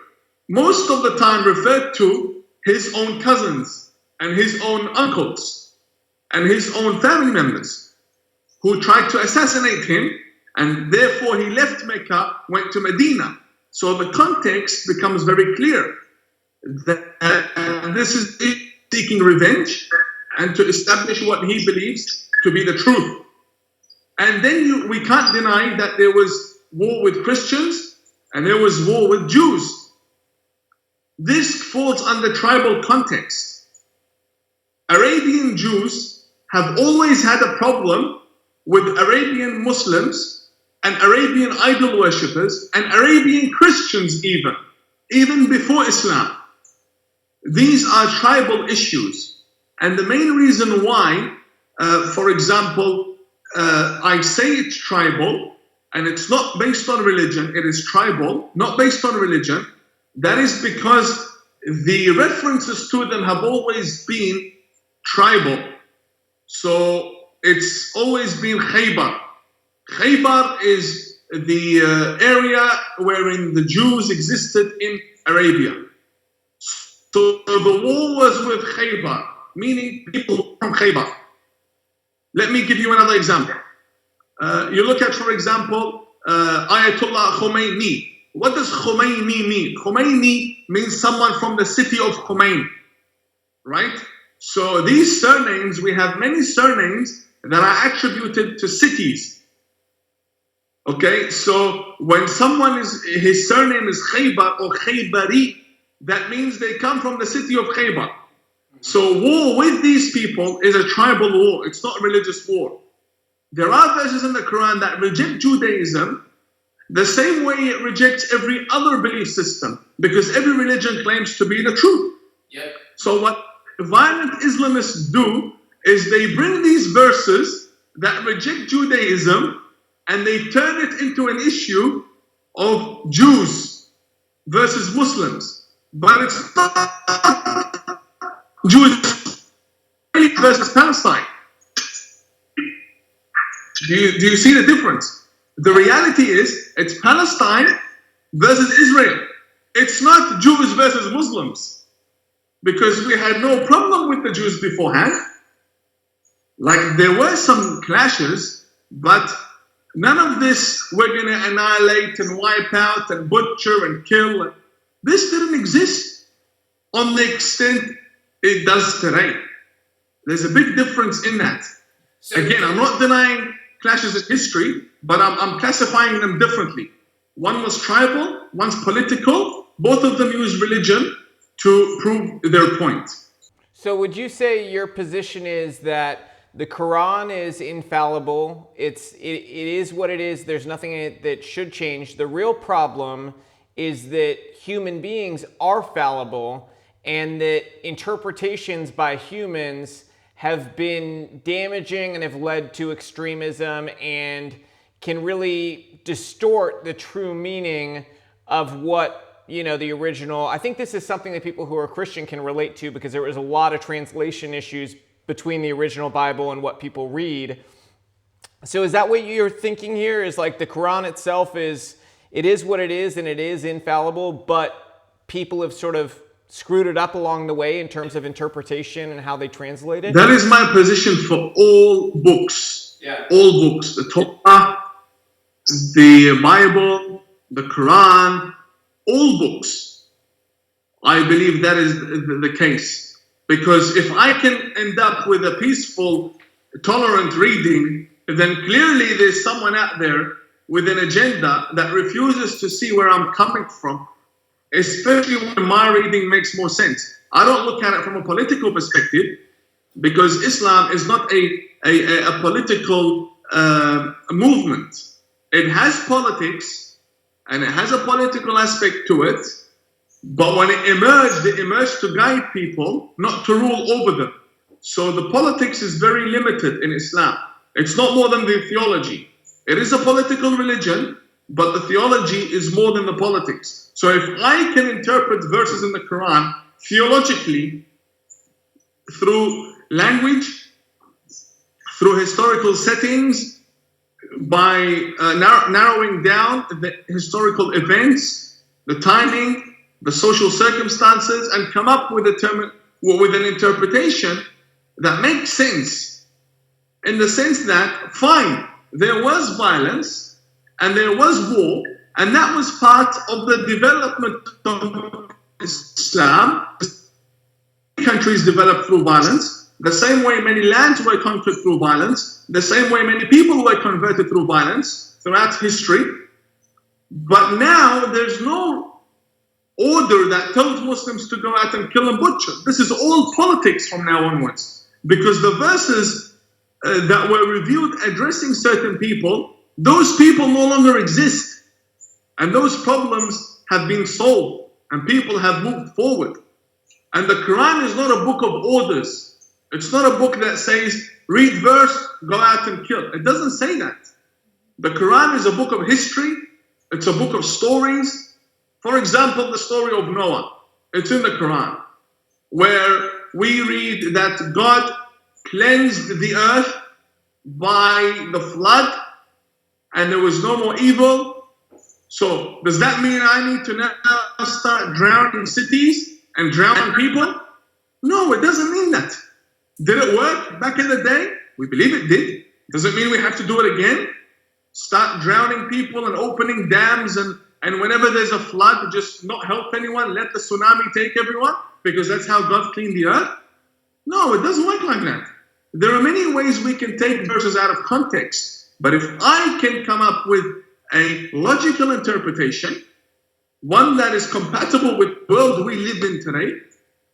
most of the time referred to his own cousins and his own uncles and his own family members who tried to assassinate him, and therefore he left Mecca, went to Medina. So the context becomes very clear that this is seeking revenge and to establish what he believes to be the truth. And then we can't deny that there was war with Christians and there was war with Jews. This falls under tribal context. Arabian Jews have always had a problem with Arabian Muslims and Arabian idol worshippers and Arabian Christians even before Islam. These are tribal issues. And the main reason why, for example, I say it's tribal, and it's not based on religion, it is tribal, not based on religion, that is because the references to them have always been tribal. So it's always been Khaybar. Khaybar is the area wherein the Jews existed in Arabia. So the war was with Khaybar, meaning people from Khaybar. Let me give you another example. You look at, for example, Ayatollah Khomeini. What does Khomeini mean? Khomeini means someone from the city of Khomeini, right? So these surnames, we have many surnames that are attributed to cities. Okay, so when someone his surname is Khaybar or Khaybari, that means they come from the city of Khaybar. So war with these people is a tribal war. It's not a religious war. There are verses in the Quran that reject Judaism the same way it rejects every other belief system, because every religion claims to be the truth.
Yep.
So what violent Islamists do is they bring these verses that reject Judaism and they turn it into an issue of Jews versus Muslims. But it's not Jews versus Palestine. Do you see the difference? The reality is, it's Palestine versus Israel. It's not Jews versus Muslims. Because we had no problem with the Jews beforehand. Like, there were some clashes, but none of this, we're going to annihilate and wipe out and butcher and kill. This didn't exist on the extent it does today. There's a big difference in that. Again, I'm not denying clashes in history, but I'm classifying them differently. One was tribal, one's political. Both of them use religion to prove their point.
So would you say your position is that the Quran is infallible, it is what it is, there's nothing in it that should change. The real problem is that human beings are fallible and that interpretations by humans have been damaging and have led to extremism and can really distort the true meaning of what, the original. I think this is something that people who are Christian can relate to, because there was a lot of translation issues between the original Bible and what people read. So is that what you're thinking here? Is like the Quran itself is what it is and it is infallible, but people have sort of screwed it up along the way in terms of interpretation and how they translate it?
That is my position for all books.
Yeah.
All books. The Torah, the Bible, the Quran, all books. I believe that is the case. Because if I can end up with a peaceful, tolerant reading, then clearly there's someone out there with an agenda that refuses to see where I'm coming from, especially when my reading makes more sense. I don't look at it from a political perspective, because Islam is not a political movement. It has politics and it has a political aspect to it, but when it emerged to guide people, not to rule over them. So the politics is very limited in Islam. It's not more than the theology. It is a political religion, but the theology is more than the politics. So if I can interpret verses in the Quran theologically, through language, through historical settings, by narrowing down the historical events, the timing, the social circumstances, and come up with an interpretation that makes sense, in the sense that, fine, there was violence and there was war, and that was part of the development of Islam. Countries developed through violence, the same way many lands were conquered through violence, the same way many people were converted through violence throughout history. But now there's no order that tells Muslims to go out and kill and butcher. This is all politics from now onwards. Because the verses that were revealed addressing certain people, those people no longer exist. And those problems have been solved and people have moved forward. And the Quran is not a book of orders. It's not a book that says, read verse, go out and kill. It doesn't say that. The Quran is a book of history. It's a book of stories. For example, the story of Noah. It's in the Quran, where we read that God cleansed the earth by the flood and there was no more evil. So does that mean I need to now start drowning cities and drowning people? No, it doesn't mean that. Did it work back in the day? We believe it did. Does it mean we have to do it again? Start drowning people and opening dams and whenever there's a flood, just not help anyone, let the tsunami take everyone? Because that's how God cleaned the earth? No, it doesn't work like that. There are many ways we can take verses out of context. But if I can come up with a logical interpretation, one that is compatible with the world we live in today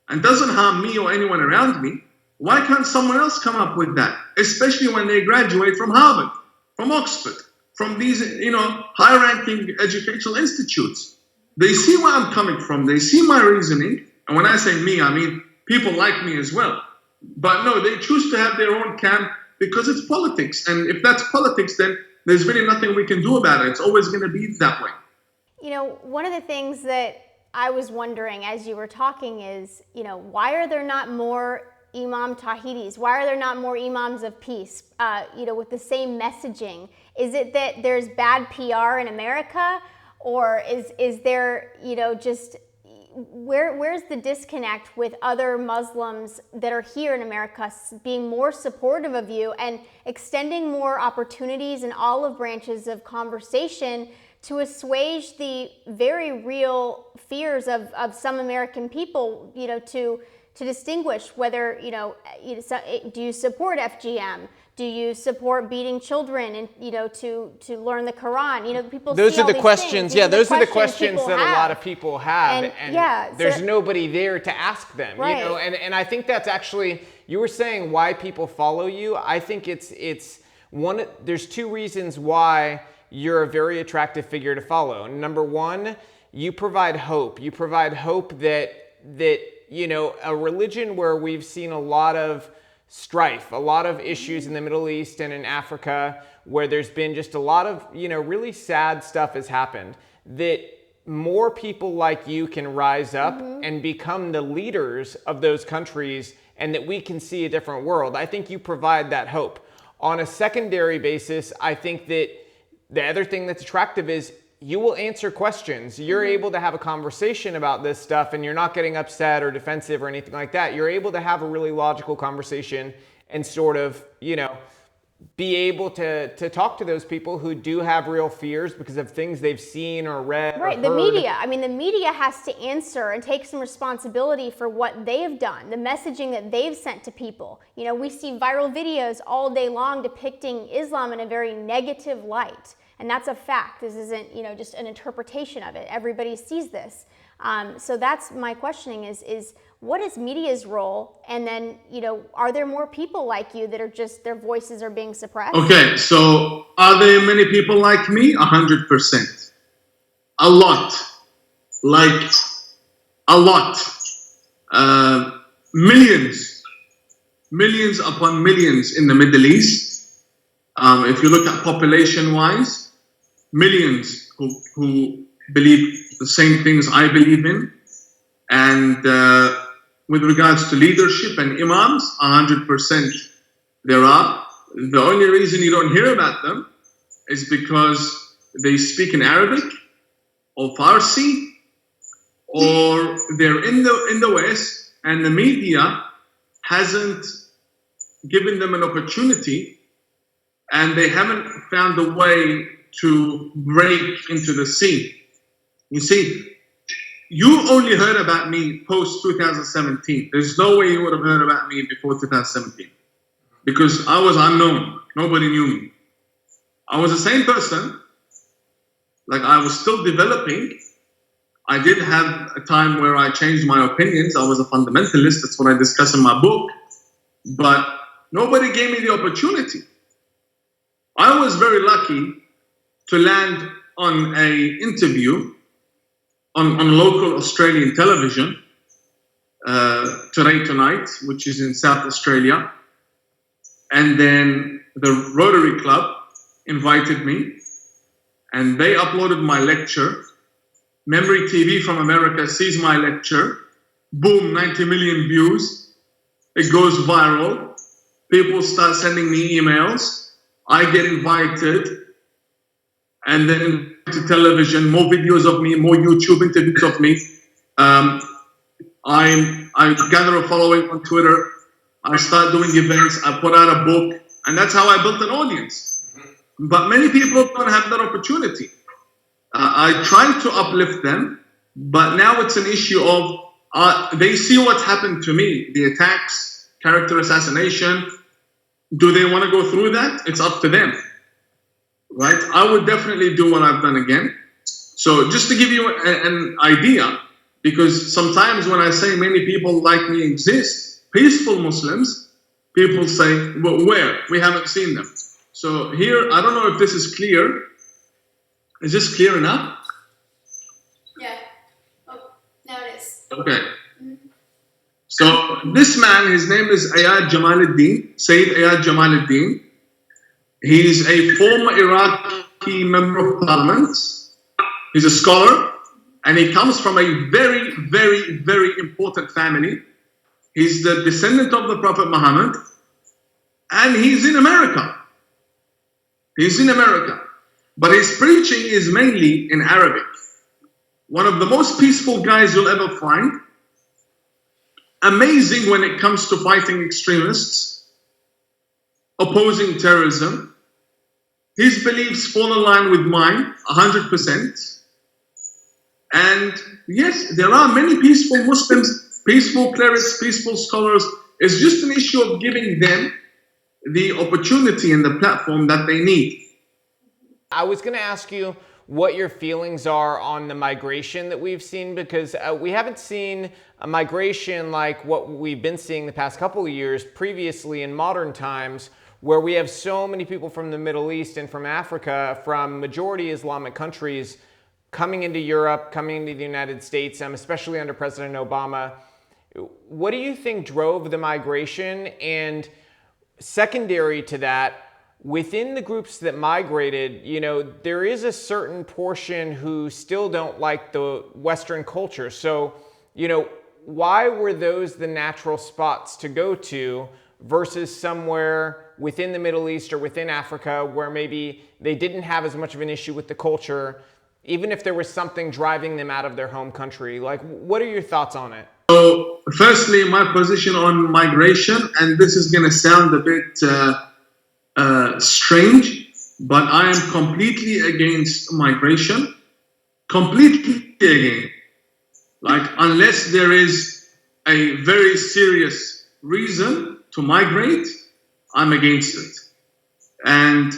and doesn't harm me or anyone around me, why can't someone else come up with that? Especially when they graduate from Harvard, from Oxford, from these, high-ranking educational institutes. They see where I'm coming from. They see my reasoning. And when I say me, I mean people like me as well. But no, they choose to have their own camp because it's politics. And if that's politics, then there's really nothing we can do about it. It's always going to be that way.
One of the things that I was wondering as you were talking is, why are there not more Imam Tawhidis? Why are there not more Imams of peace, with the same messaging? Is it that there's bad PR in America? Or is there, just where's the disconnect with other Muslims that are here in America being more supportive of you and extending more opportunities and olive branches of conversation to assuage the very real fears of some American people, to distinguish whether, do you support FGM? Do you support beating children and, to learn the Quran? People
those
see
are the
all
questions.
these things.
Yeah, those are the questions that
have.
a lot of people have. And there's nobody there to ask them,
right.
And I think that's actually, you were saying why people follow you. I think it's one, there's two reasons why you're a very attractive figure to follow. Number one, you provide hope. You provide hope that a religion where we've seen a lot of strife, a lot of issues in the Middle East and in Africa, where there's been just a lot of, really sad stuff has happened, that more people like you can rise up and become the leaders of those countries and that we can see a different world. I think you provide that hope. On a secondary basis, I think that the other thing that's attractive is you will answer questions. You're able to have a conversation about this stuff and you're not getting upset or defensive or anything like that. You're able to have a really logical conversation and sort of, be able to talk to those people who do have real fears because of things they've seen or read.
Right,
or
the
heard.
media. I mean, the media has to answer and take some responsibility for what they've done, the messaging that they've sent to people. We see viral videos all day long depicting Islam in a very negative light. And that's a fact. This isn't, just an interpretation of it. Everybody sees this. So that's my questioning is what is media's role? And then, are there more people like you that are just, their voices are being suppressed?
Okay, so are there many people like me? 100%. A lot. Like, a lot. Millions upon millions in the Middle East. If you look at population-wise, millions who believe the same things I believe in. And with regards to leadership and imams, 100% there are. The only reason you don't hear about them is because they speak in Arabic or Farsi, or they're in the West and the media hasn't given them an opportunity and they haven't found a way to break into the scene. You see, you only heard about me post 2017. There's no way you would have heard about me before 2017 because I was unknown. Nobody knew me. I was the same person Like, I was still developing. I did have a time where I changed my opinions. I was a fundamentalist. That's what I discuss in my book. But nobody gave me the opportunity. I was very lucky to land on an interview on local Australian television, Today Tonight, which is in South Australia. And then the Rotary Club invited me, and they uploaded my lecture. Memory TV from America sees my lecture. Boom, 90 million views. It goes viral. People start sending me emails. I get invited. And then to television, more videos of me, more YouTube interviews of me. I gather a following on Twitter. I start doing events. I put out a book. And that's how I built an audience. But many people don't have that opportunity. I try to uplift them, but now it's an issue of they see what's happened to me, the attacks, character assassination. Do they want to go through that? It's up to them, right? I would definitely do what I've done again. So just to give you an idea, because sometimes when I say many people like me exist, peaceful Muslims, people say, well, where? We haven't seen them. So here, I don't know if this is clear. Is this clear enough?
Yeah. Oh, now it is.
Okay. So this man, his name is Ayad Jamaluddin, Sayyid Ayad Jamaluddin. He's a former Iraqi member of parliament. He's a scholar, and he comes from a very, very, very important family. He's the descendant of the Prophet Muhammad, and he's in America. He's in America. But his preaching is mainly in Arabic. One of the most peaceful guys you'll ever find. Amazing when it comes to fighting extremists, opposing terrorism. His beliefs fall in line with mine, 100%. And yes, there are many peaceful Muslims, peaceful clerics, peaceful scholars. It's just an issue of giving them the opportunity and the platform that they need.
I was going to ask you what your feelings are on the migration that we've seen, because we haven't seen a migration like what we've been seeing the past couple of years previously in modern times, where we have so many people from the Middle East and from Africa, from majority Islamic countries, coming into Europe, coming into the United States, especially under President Obama. What do you think drove the migration? And secondary to that, within the groups that migrated, there is a certain portion who still don't like the Western culture. So, why were those the natural spots to go to versus somewhere within the Middle East or within Africa where maybe they didn't have as much of an issue with the culture, even if there was something driving them out of their home country? Like, what are your thoughts on it?
So, firstly, my position on migration, and this is going to sound a bit strange, but I am completely against migration. Completely against. Like, unless there is a very serious reason to migrate, I'm against it. And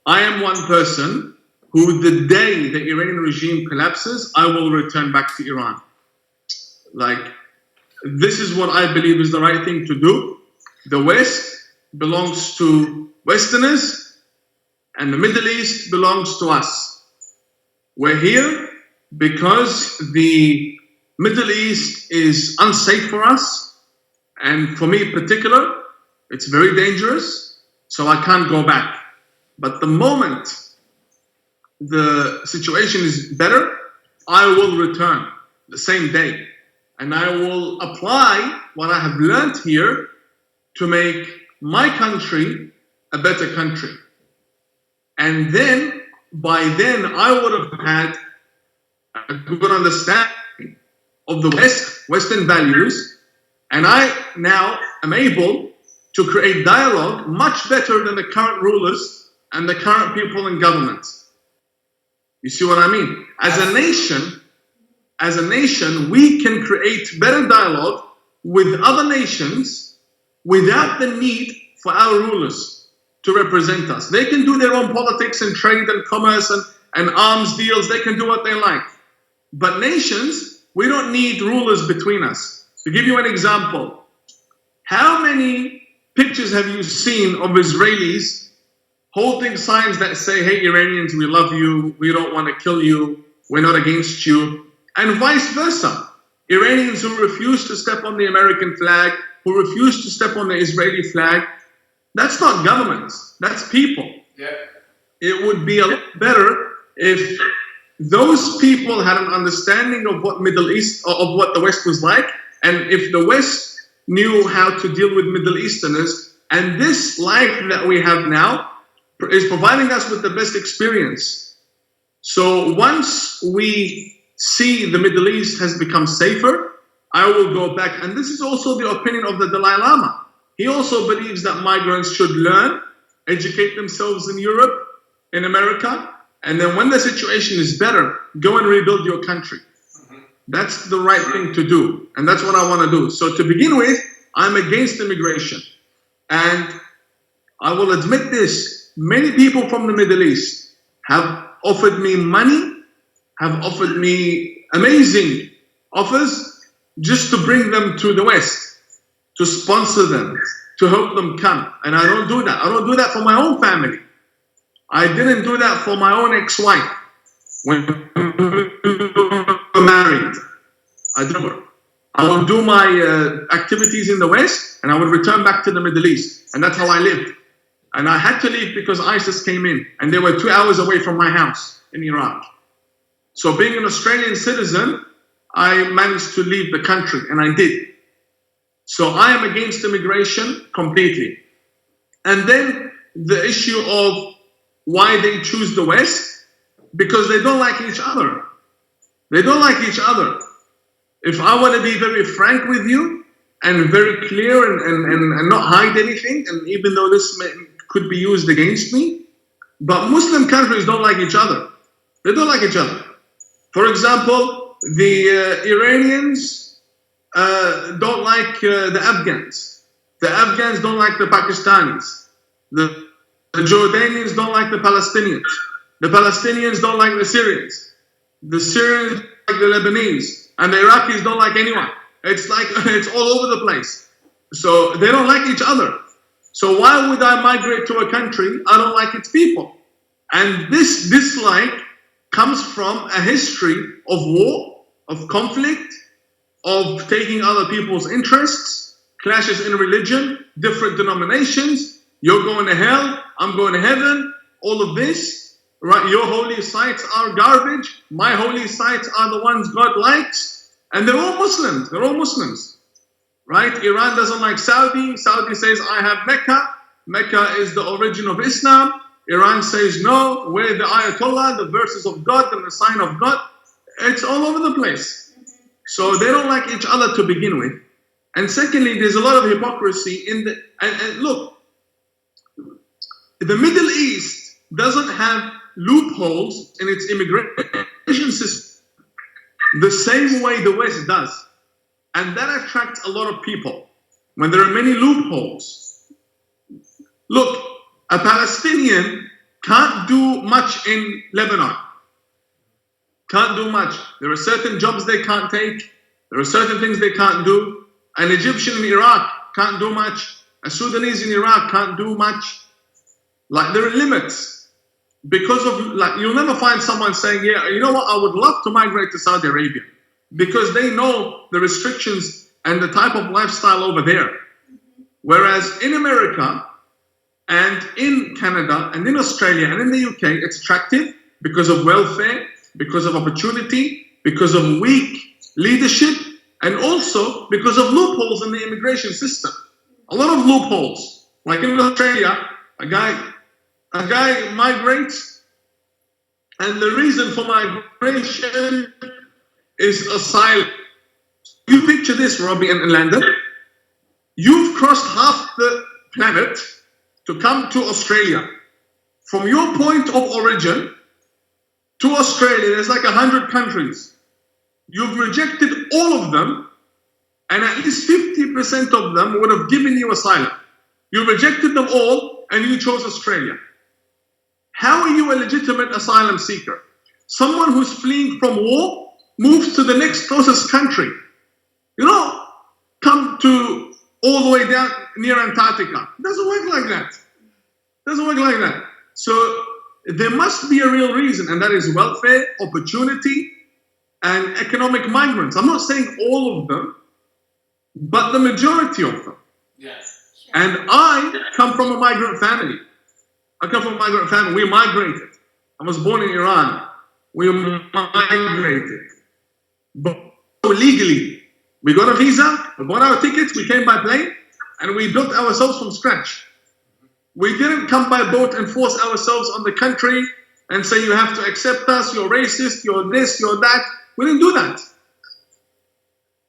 I am one person who, the day the Iranian regime collapses, I will return back to Iran. Like, this is what I believe is the right thing to do. The West belongs to Westerners, and the Middle East belongs to us. We're here because the Middle East is unsafe for us, and for me in particular, it's very dangerous, so I can't go back. But the moment the situation is better, I will return the same day, and I will apply what I have learned here to make my country a better country. And then, by then, I would have had a good understanding of the Western values, and I now am able to create dialogue much better than the current rulers and the current people in government. You see what I mean? As a nation, we can create better dialogue with other nations without the need for our rulers to represent us. They can do their own politics and trade and commerce and arms deals, they can do what they like. But nations, we don't need rulers between us. To give you an example, how many pictures have you seen of Israelis holding signs that say, hey, Iranians, we love you, we don't want to kill you, we're not against you, and vice versa. Iranians who refuse to step on the American flag, who refuse to step on the Israeli flag, that's not governments, that's people.
Yeah.
It would be a lot better if those people had an understanding of what Middle East, of what the West was like, and if the West knew how to deal with Middle Easterners, and this life that we have now is providing us with the best experience. So once we see the Middle East has become safer, I will go back. And this is also the opinion of the Dalai Lama. He also believes that migrants should learn, educate themselves in Europe, in America, and then when the situation is better, go and rebuild your country. That's the right thing to do, and that's what I want to do. So to begin with, I'm against immigration. And I will admit this, many people from the Middle East have offered me money, have offered me amazing offers just to bring them to the West, to sponsor them, to help them come. And I don't do that. I don't do that for my own family. I didn't do that for my own ex-wife when we were married. I didn't. I would do my activities in the West and I would return back to the Middle East. And that's how I lived. And I had to leave because ISIS came in and they were 2 hours away from my house in Iraq. So being an Australian citizen, I managed to leave the country, and I did. So I am against immigration completely. And then the issue of why they choose the West, because they don't like each other. They don't like each other. If I want to be very frank with you and very clear and not hide anything, and even though this could be used against me, but Muslim countries don't like each other. They don't like each other. For example, the Iranians don't like the Afghans. The Afghans don't like the Pakistanis. The Jordanians don't like the Palestinians. The Palestinians don't like the Syrians. The Syrians don't like the Lebanese. And the Iraqis don't like anyone. It's like, it's all over the place. So they don't like each other. So why would I migrate to a country I don't like its people? And this dislike comes from a history of war, of conflict, of taking other people's interests, clashes in religion, different denominations. You're going to hell, I'm going to heaven, all of this, right? Your holy sites are garbage, my holy sites are the ones God likes, and they're all Muslims, right? Iran doesn't like Saudi, Saudi says, I have Mecca, Mecca is the origin of Islam, Iran says, no, we're the Ayatollah, the verses of God and the sign of God. It's all over the place. So they don't like each other to begin with. And secondly, there's a lot of hypocrisy in the, and look, the Middle East doesn't have loopholes in its immigration system the same way the West does. And that attracts a lot of people when there are many loopholes. Look, a Palestinian can't do much in Lebanon. Can't do much. There are certain jobs they can't take. There are certain things they can't do. An Egyptian in Iraq can't do much. A Sudanese in Iraq can't do much. Like, there are limits. Because of, like, you'll never find someone saying, yeah, you know what, I would love to migrate to Saudi Arabia. Because they know the restrictions and the type of lifestyle over there. Whereas in America, and in Canada, and in Australia, and in the UK, it's attractive because of welfare, because of opportunity, because of weak leadership, and also because of loopholes in the immigration system. A lot of loopholes. Like in Australia, a guy migrates, and the reason for migration is asylum. You picture this, Robby and Landon. You've crossed half the planet to come to Australia. From your point of origin to Australia, there's like 100 countries. You've rejected all of them, and at least 50% of them would have given you asylum. You rejected them all, and you chose Australia. How are you a legitimate asylum seeker? Someone who's fleeing from war moves to the next closest country. You don't come to all the way down near Antarctica. It doesn't work like that. It doesn't work like that. So there must be a real reason, and that is welfare, opportunity, and economic migrants. I'm not saying all of them, but the majority of them.
Yes.
And I come from a migrant family. We migrated. I was born in Iran. We migrated. But legally, we got a visa, we bought our tickets, we came by plane, and we built ourselves from scratch. We didn't come by boat and force ourselves on the country and say, you have to accept us, you're racist, you're this, you're that. We didn't do that.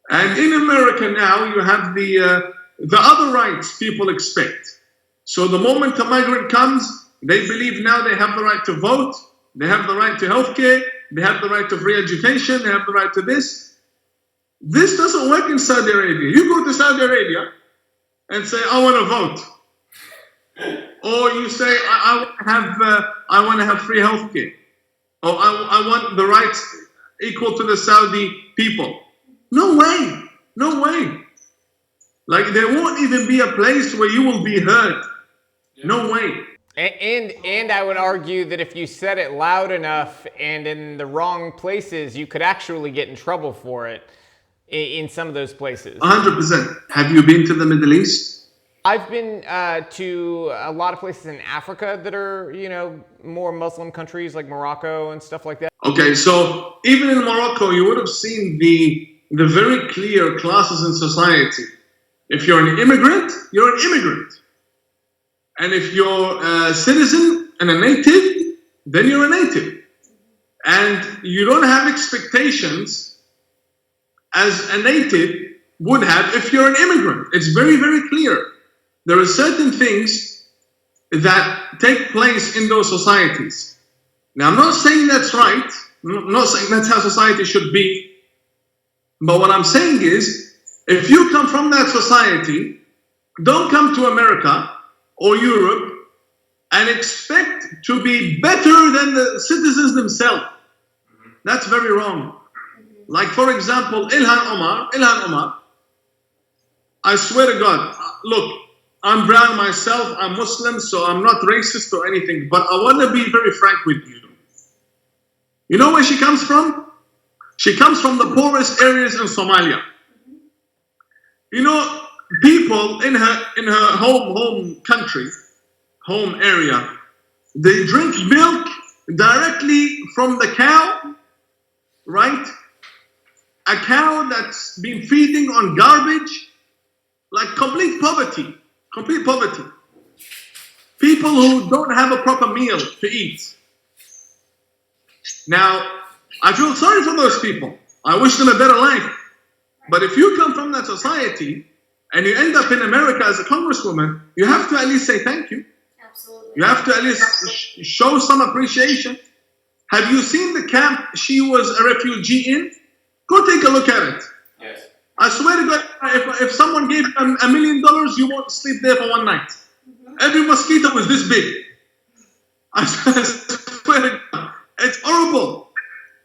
And in America now, you have the other rights people expect. So the moment a migrant comes, they believe now they have the right to vote, they have the right to healthcare, they have the right to free education, they have the right to this. This doesn't work in Saudi Arabia. You go to Saudi Arabia and say, I want to vote. Or you say, I want to have free healthcare. Or I want the rights equal to the Saudi people. No way. No way. Like there won't even be a place where you will be heard. No way.
And I would argue that if you said it loud enough and in the wrong places, you could actually get in trouble for it in some of those places.
100%. Have you been to the Middle East?
I've been to a lot of places in Africa that are, more Muslim countries like Morocco and stuff like that.
Okay, so even in Morocco, you would have seen the very clear classes in society. If you're an immigrant, you're an immigrant. And if you're a citizen and a native, then you're a native. And you don't have expectations as a native would have if you're an immigrant. It's very, very clear. There are certain things that take place in those societies. Now, I'm not saying that's right. I'm not saying that's how society should be. But what I'm saying is, if you come from that society, don't come to America or Europe and expect to be better than the citizens themselves. That's very wrong. Like, for example, Ilhan Omar, I swear to God, look, I'm brown myself, I'm Muslim, so I'm not racist or anything, but I want to be very frank with you. You know where she comes from? She comes from the poorest areas in Somalia. People in her home country, home area, they drink milk directly from the cow, right? A cow that's been feeding on garbage, like complete poverty. People who don't have a proper meal to eat. Now, I feel sorry for those people. I wish them a better life. But if you come from that society and you end up in America as a congresswoman, you have to at least say thank you.
Absolutely.
You have to at least show some appreciation. Have you seen the camp she was a refugee in? Go take a look at it.
Yes.
I swear to God, if someone gave you $1 million, you won't sleep there for one night. Every mosquito was this big. I swear to God. It's horrible.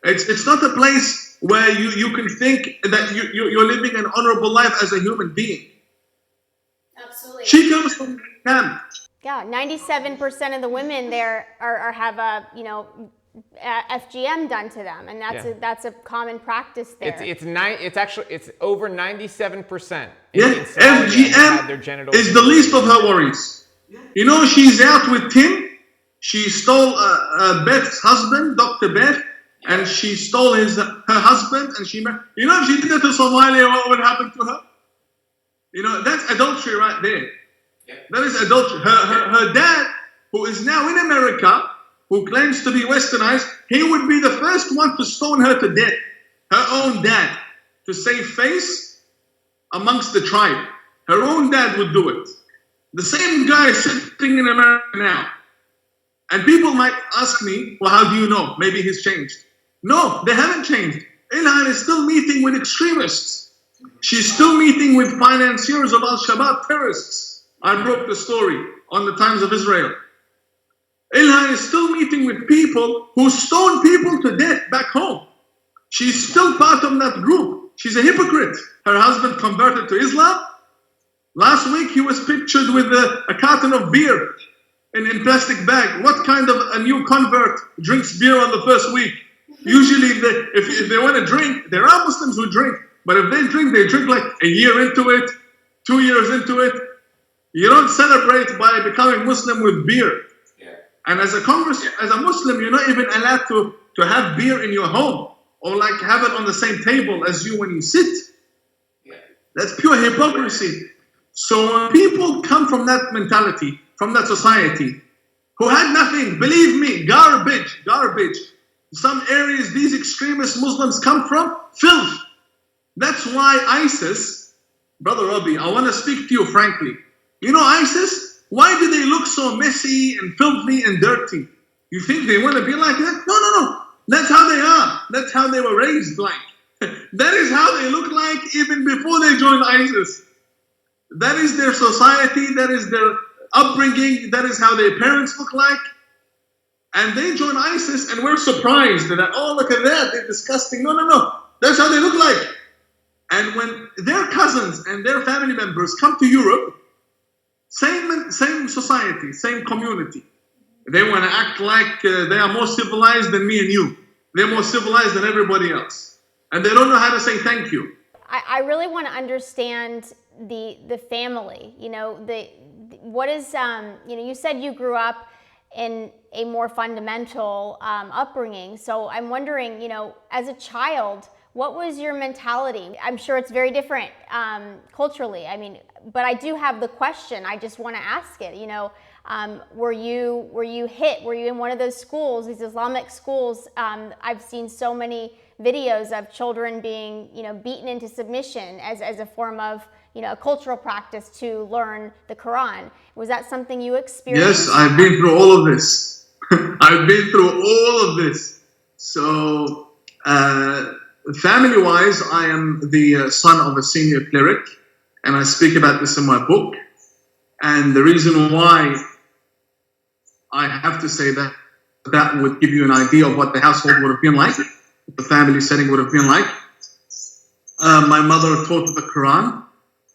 It's not a place where you can think that you're living an honorable life as a human being.
Absolutely.
She comes from the camp.
Yeah, 97% of the women there have a FGM done to them, and that's a common practice there.
It's over 97%.
Yeah, FGM is the least of her worries. She's out with Tim. She stole Beth's husband, Dr. Beth, and she stole her husband, and she married. If she did that to Somalia, what would happen to her? That's adultery right there.
Yeah.
That is adultery. Her dad, who is now in America, who claims to be westernized, he would be the first one to stone her to death. Her own dad, to save face amongst the tribe. Her own dad would do it. The same guy is sitting in America now. And people might ask me, well, how do you know? Maybe he's changed. No, they haven't changed. Ilhan is still meeting with extremists. She's still meeting with financiers of Al-Shabaab terrorists. I broke the story on the Times of Israel. Ilhan is still meeting with people who stone people to death back home. She's still part of that group. She's a hypocrite. Her husband converted to Islam. Last week he was pictured with a carton of beer in plastic bag. What kind of a new convert drinks beer on the first week? Usually if they want to drink, there are Muslims who drink. But if they drink like a year into it, 2 years into it. You don't celebrate by becoming Muslim with beer. Yeah. And as a Muslim, you're not even allowed to have beer in your home or like have it on the same table as you when you sit. Yeah. That's pure hypocrisy. So when people come from that mentality, from that society, who had nothing, believe me, garbage. Some areas these extremist Muslims come from, filth. That's why ISIS, Brother Robby, I want to speak to you frankly. You know ISIS? Why do they look so messy and filthy and dirty? You think they want to be like that? No. That's how they are. That's how they were raised like. That is how they look like even before they joined ISIS. That is their society. That is their upbringing. That is how their parents look like. And they join ISIS and we're surprised that, oh, look at that. They're disgusting. No. That's how they look like. And when their cousins and their family members come to Europe, same society, same community. They want to act like they are more civilized than me and you. They're more civilized than everybody else. And they don't know how to say thank you.
I really want to understand the family. You know, what is, you said you grew up in a more fundamental upbringing. So I'm wondering, as a child, what was your mentality? I'm sure it's very different culturally. I mean, but I do have the question. I just want to ask it. Were you hit? Were you in one of those schools, these Islamic schools? I've seen so many videos of children being, beaten into submission as a form of, a cultural practice to learn the Quran. Was that something you experienced?
Yes, I've been through all of this. So, family-wise, I am the son of a senior cleric, and I speak about this in my book. And the reason why I have to say that would give you an idea of what the household would have been like, what the family setting would have been like. My mother taught the Quran,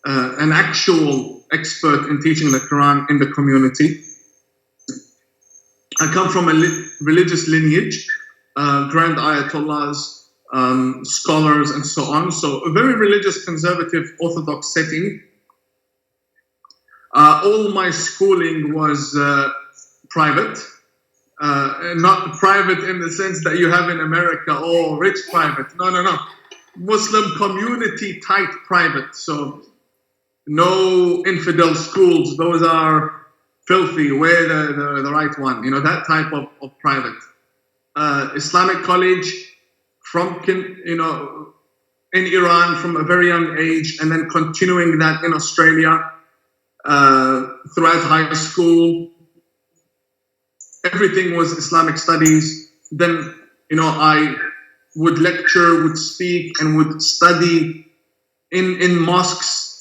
an actual expert in teaching the Quran in the community. I come from a religious lineage, grand ayatollahs, scholars, and so on. So a very religious, conservative, orthodox setting. All my schooling was private. Not private in the sense that you have in America, rich private. No. Muslim community type private. So no infidel schools. Those are filthy. We're the right one. That type of private. Islamic college from, in Iran from a very young age, and then continuing that in Australia throughout high school. Everything was Islamic studies. Then, I would lecture, would speak, and would study in mosques.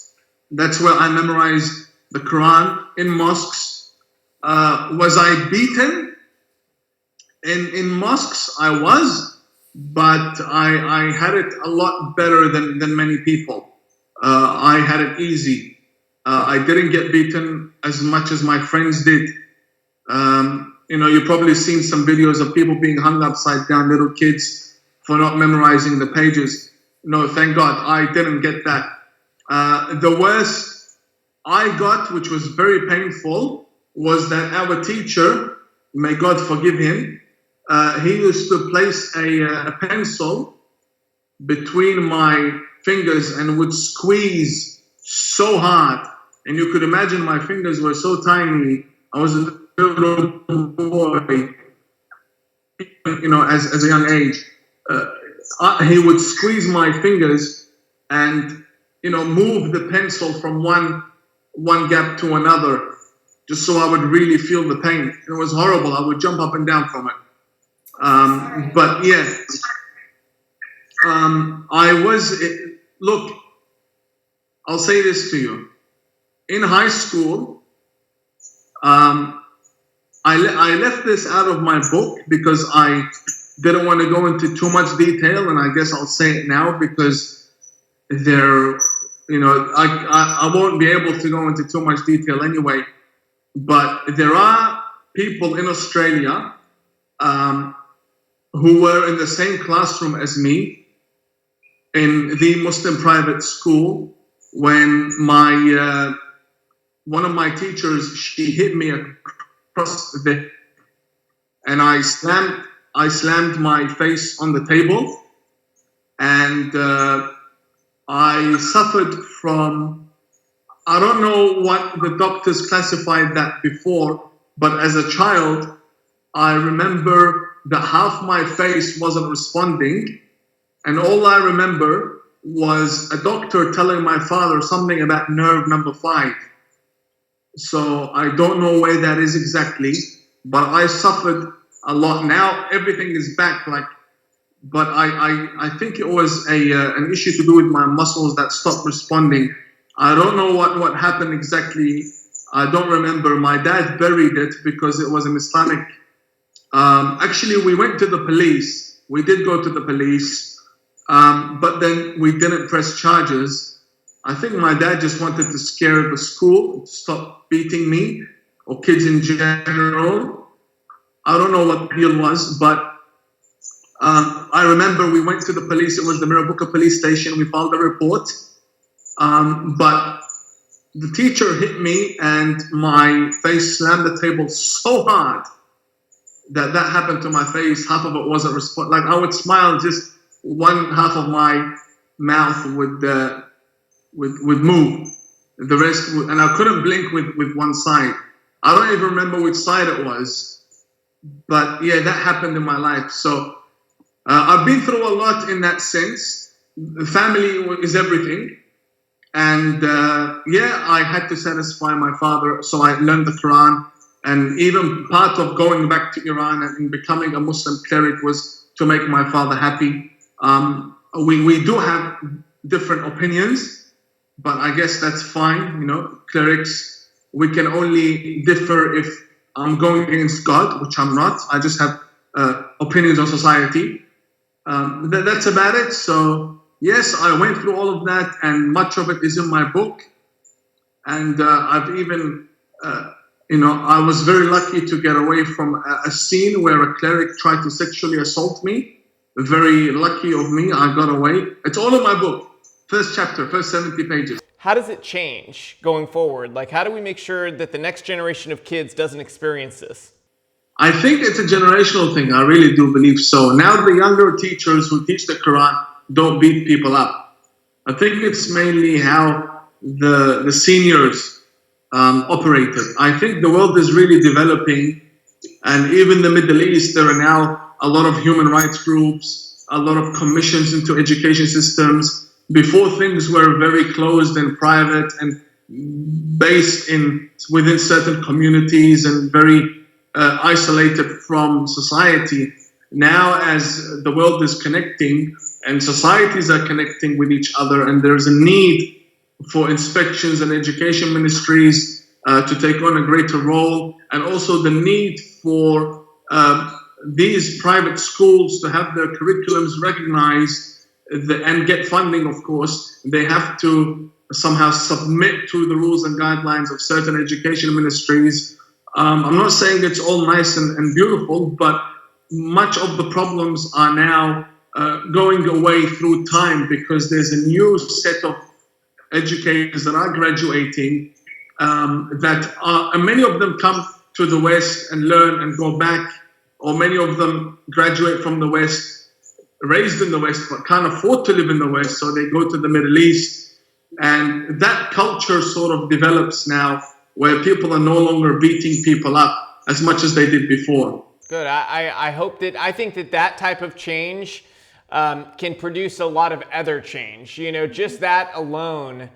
That's where I memorized the Quran, in mosques. Was I beaten? In mosques, I was, but I had it a lot better than many people. I had it easy. I didn't get beaten as much as my friends did. You've probably seen some videos of people being hung upside down, little kids, for not memorizing the pages. No, thank God, I didn't get that. The worst I got, which was very painful, was that our teacher, may God forgive him, he used to place a pencil between my fingers and would squeeze so hard. And you could imagine my fingers were so tiny. I was a little boy, as a young age. He would squeeze my fingers and, move the pencil from one gap to another, just so I would really feel the pain. It was horrible. I would jump up and down from it. But yes, look, I'll say this to you. In high school, I left this out of my book because I didn't want to go into too much detail, and I guess I'll say it now because I won't be able to go into too much detail anyway. But there are people in Australia who were in the same classroom as me in the Muslim private school when one of my teachers, she hit me across the, and I slammed my face on the table, and I suffered from, I don't know what the doctors classified that before, but as a child, I remember that half my face wasn't responding, and all I remember was a doctor telling my father something about nerve number 5. So I don't know where that is exactly, but I suffered a lot. Now everything is back, but I think it was an issue to do with my muscles that stopped responding. I don't know what happened exactly. I don't remember. My dad buried it because it was an Islamic. Actually, we went to the police. We did go to the police, but then we didn't press charges. I think my dad just wanted to scare the school to stop beating me or kids in general. I don't know what the deal was, but I remember we went to the police. It was the Mirrabooka police station. We filed a report. But the teacher hit me and my face slammed the table so hard that happened to my face. Half of it wasn't respond. Like I would smile, just one half of my mouth would move. The rest, and I couldn't blink with one side. I don't even remember which side it was. But yeah, that happened in my life. So I've been through a lot in that sense. Family is everything. And I had to satisfy my father. So I learned the Quran. And even part of going back to Iran and becoming a Muslim cleric was to make my father happy. We do have different opinions, but I guess that's fine. You know, clerics, we can only differ if I'm going against God, which I'm not. I just have opinions on society. That's about it. So yes, I went through all of that, and much of it is in my book. And I've even, I was very lucky to get away from a scene where a cleric tried to sexually assault me. Very lucky of me, I got away. It's all in my book. First chapter, first 70 pages.
How does it change going forward? Like, how do we make sure that the next generation of kids doesn't experience this?
I think it's a generational thing. I really do believe so. Now the younger teachers who teach the Quran don't beat people up. I think it's mainly how the seniors operated. I think the world is really developing, and even the Middle East, there are now a lot of human rights groups, a lot of commissions into education systems. Before, things were very closed and private and based within certain communities and very isolated from society. Now, as the world is connecting and societies are connecting with each other, and there's a need for inspections and education ministries to take on a greater role, and also the need for these private schools to have their curriculums recognized and get funding, of course, they have to somehow submit to the rules and guidelines of certain education ministries. I'm not saying it's all nice and beautiful, but much of the problems are now going away through time because there's a new set of educators that are graduating and many of them come to the West and learn and go back, or many of them graduate from the West, raised in the West, but can't afford to live in the West, so they go to the Middle East. And that culture sort of develops now, where people are no longer beating people up as much as they did before.
Good. I think that type of change can produce a lot of other change. You know, just that alone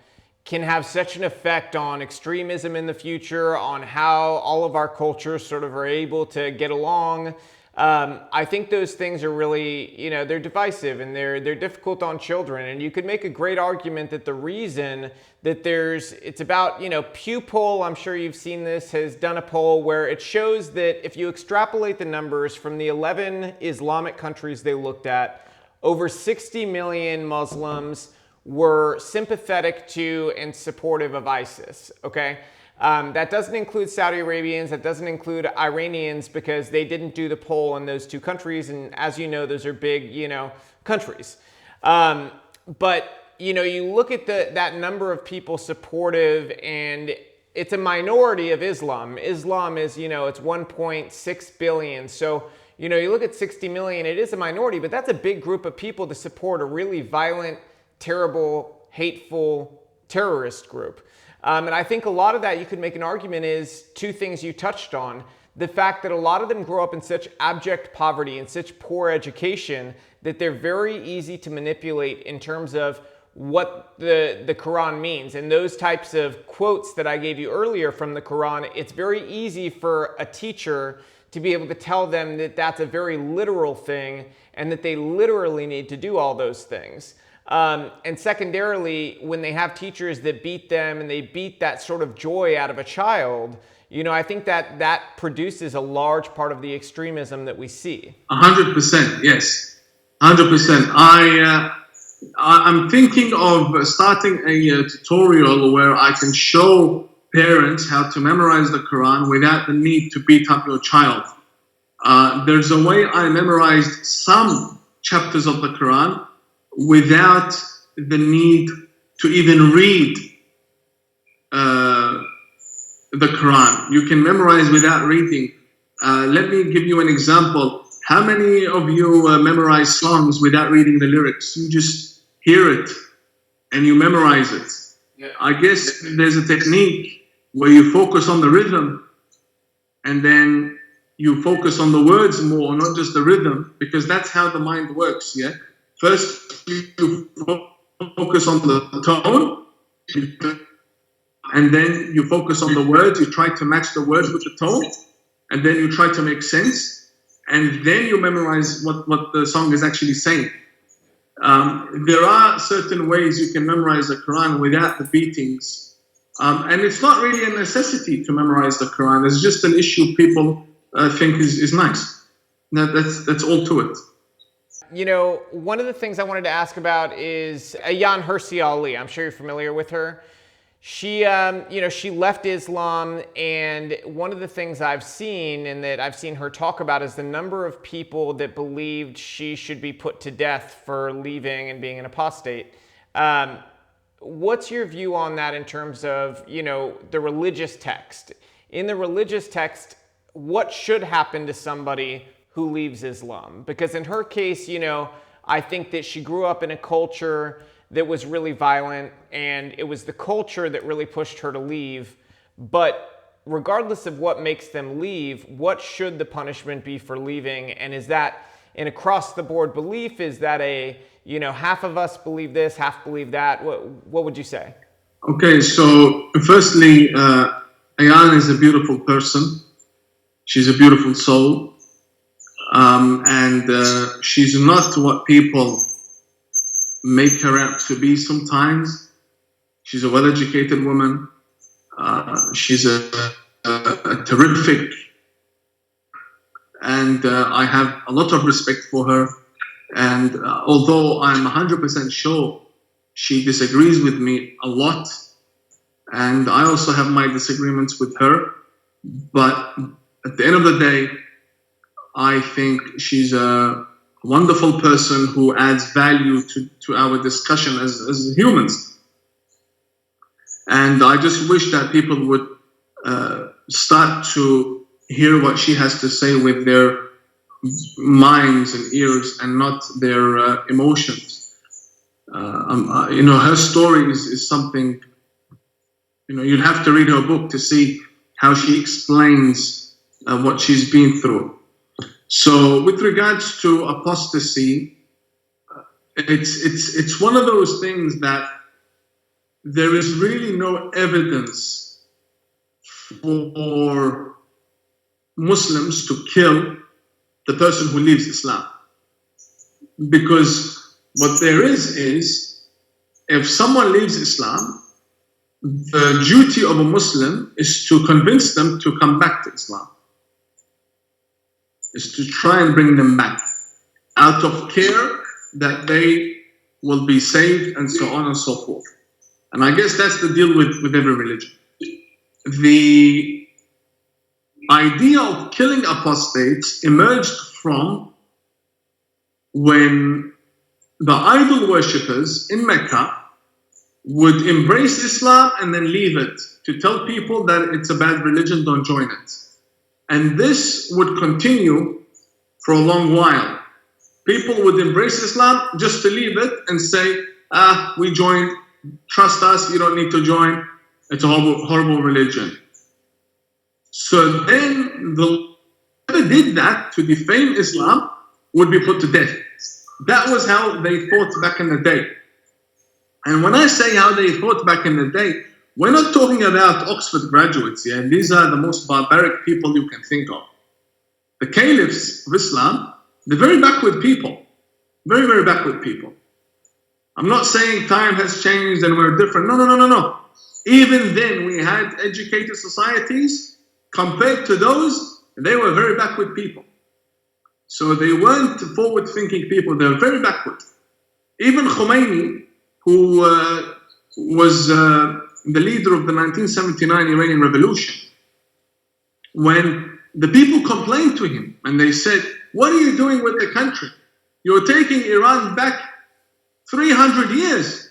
can have such an effect on extremism in the future, on how all of our cultures sort of are able to get along. I think those things are really, they're divisive and they're difficult on children. And you could make a great argument that the reason that it's about, Pew poll, I'm sure you've seen this, has done a poll where it shows that if you extrapolate the numbers from the 11 Islamic countries they looked at, over 60 million Muslims were sympathetic to and supportive of ISIS, okay? That doesn't include Saudi Arabians, that doesn't include Iranians, because they didn't do the poll in those two countries, and as you know, those are big, countries. But, you look at that number of people supportive, and it's a minority of Islam. Islam is, it's 1.6 billion, so, you look at 60 million, it is a minority, but that's a big group of people to support a really violent, terrible, hateful terrorist group. And I think a lot of that, you could make an argument, is two things you touched on. The fact that a lot of them grow up in such abject poverty and such poor education that they're very easy to manipulate in terms of what the Quran means. And those types of quotes that I gave you earlier from the Quran, it's very easy for a teacher to be able to tell them that that's a very literal thing and that they literally need to do all those things. And secondarily, when they have teachers that beat them and they beat that sort of joy out of a child, I think that produces a large part of the extremism that we see.
100%, yes. 100%. I'm thinking of starting a tutorial where I can show parents how to memorize the Quran without the need to beat up your child. There's a way I memorized some chapters of the Quran without the need to even read the Quran. You can memorize without reading. Let me give you an example. How many of you memorize songs without reading the lyrics? You just hear it and you memorize it. Yeah. I guess there's a technique where you focus on the rhythm and then you focus on the words more, not just the rhythm, because that's how the mind works, yeah? First, you focus on the tone, and then you focus on the words. You try to match the words with the tone, and then you try to make sense, and then you memorize what the song is actually saying. There are certain ways you can memorize the Quran without the beatings, and it's not really a necessity to memorize the Quran. It's just an issue people think is nice. That's all to it.
One of the things I wanted to ask about is Ayaan Hirsi Ali. I'm sure you're familiar with her. She, she left Islam, and one of the things I've seen and that I've seen her talk about is the number of people that believed she should be put to death for leaving and being an apostate. What's your view on that in terms of, the religious text? In the religious text, what should happen to somebody who leaves Islam? Because in her case, I think that she grew up in a culture that was really violent, and it was the culture that really pushed her to leave. But regardless of what makes them leave, what should the punishment be for leaving? And is that an across-the-board belief? Is that half of us believe this, half believe that? What would you say?
Okay, so firstly, Ayaan is a beautiful person. She's a beautiful soul. And she's not what people make her out to be sometimes. She's a well-educated woman. She's a terrific, and I have a lot of respect for her. And although I'm 100% sure she disagrees with me a lot, and I also have my disagreements with her, but at the end of the day, I think she's a wonderful person who adds value to our discussion as humans. And I just wish that people would start to hear what she has to say with their minds and ears and not their emotions. Her story is something, you'd have to read her book to see how she explains what she's been through. So with regards to apostasy, it's one of those things that there is really no evidence for Muslims to kill the person who leaves Islam. Because what there is if someone leaves Islam, the duty of a Muslim is to convince them to come back to Islam, is to try and bring them back out of care that they will be saved and so on and so forth. And I guess that's the deal with every religion. The idea of killing apostates emerged from when the idol worshippers in Mecca would embrace Islam and then leave it to tell people that it's a bad religion, don't join it. And this would continue for a long while. People would embrace Islam just to leave it and say, we joined, trust us, you don't need to join, it's a horrible religion. So then whoever did that to defame Islam would be put to death. That was how they fought back in the day. And when I say how they fought back in the day, we're not talking about Oxford graduates here, and these are the most barbaric people you can think of. The caliphs of Islam, they're very backward people. Very, very backward people. I'm not saying time has changed and we're different. No. Even then, we had educated societies. Compared to those, they were very backward people. So they weren't forward-thinking people. They were very backward. Even Khomeini, who was the leader of the 1979 Iranian Revolution, when the people complained to him and they said, what are you doing with the country? You're taking Iran back 300 years.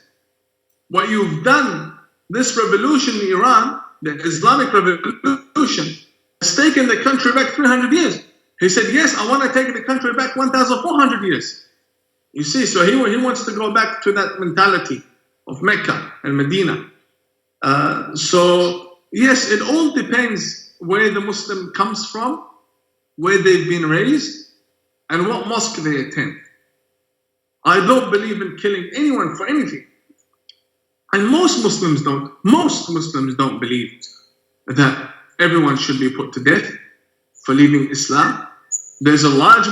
What you've done, this revolution in Iran, the Islamic Revolution, has taken the country back 300 years. He said, yes, I want to take the country back 1,400 years. You see, so he wants to go back to that mentality of Mecca and Medina. So, yes, it all depends where the Muslim comes from, where they've been raised, and what mosque they attend. I don't believe in killing anyone for anything. And most Muslims don't believe that everyone should be put to death for leaving Islam. There's a large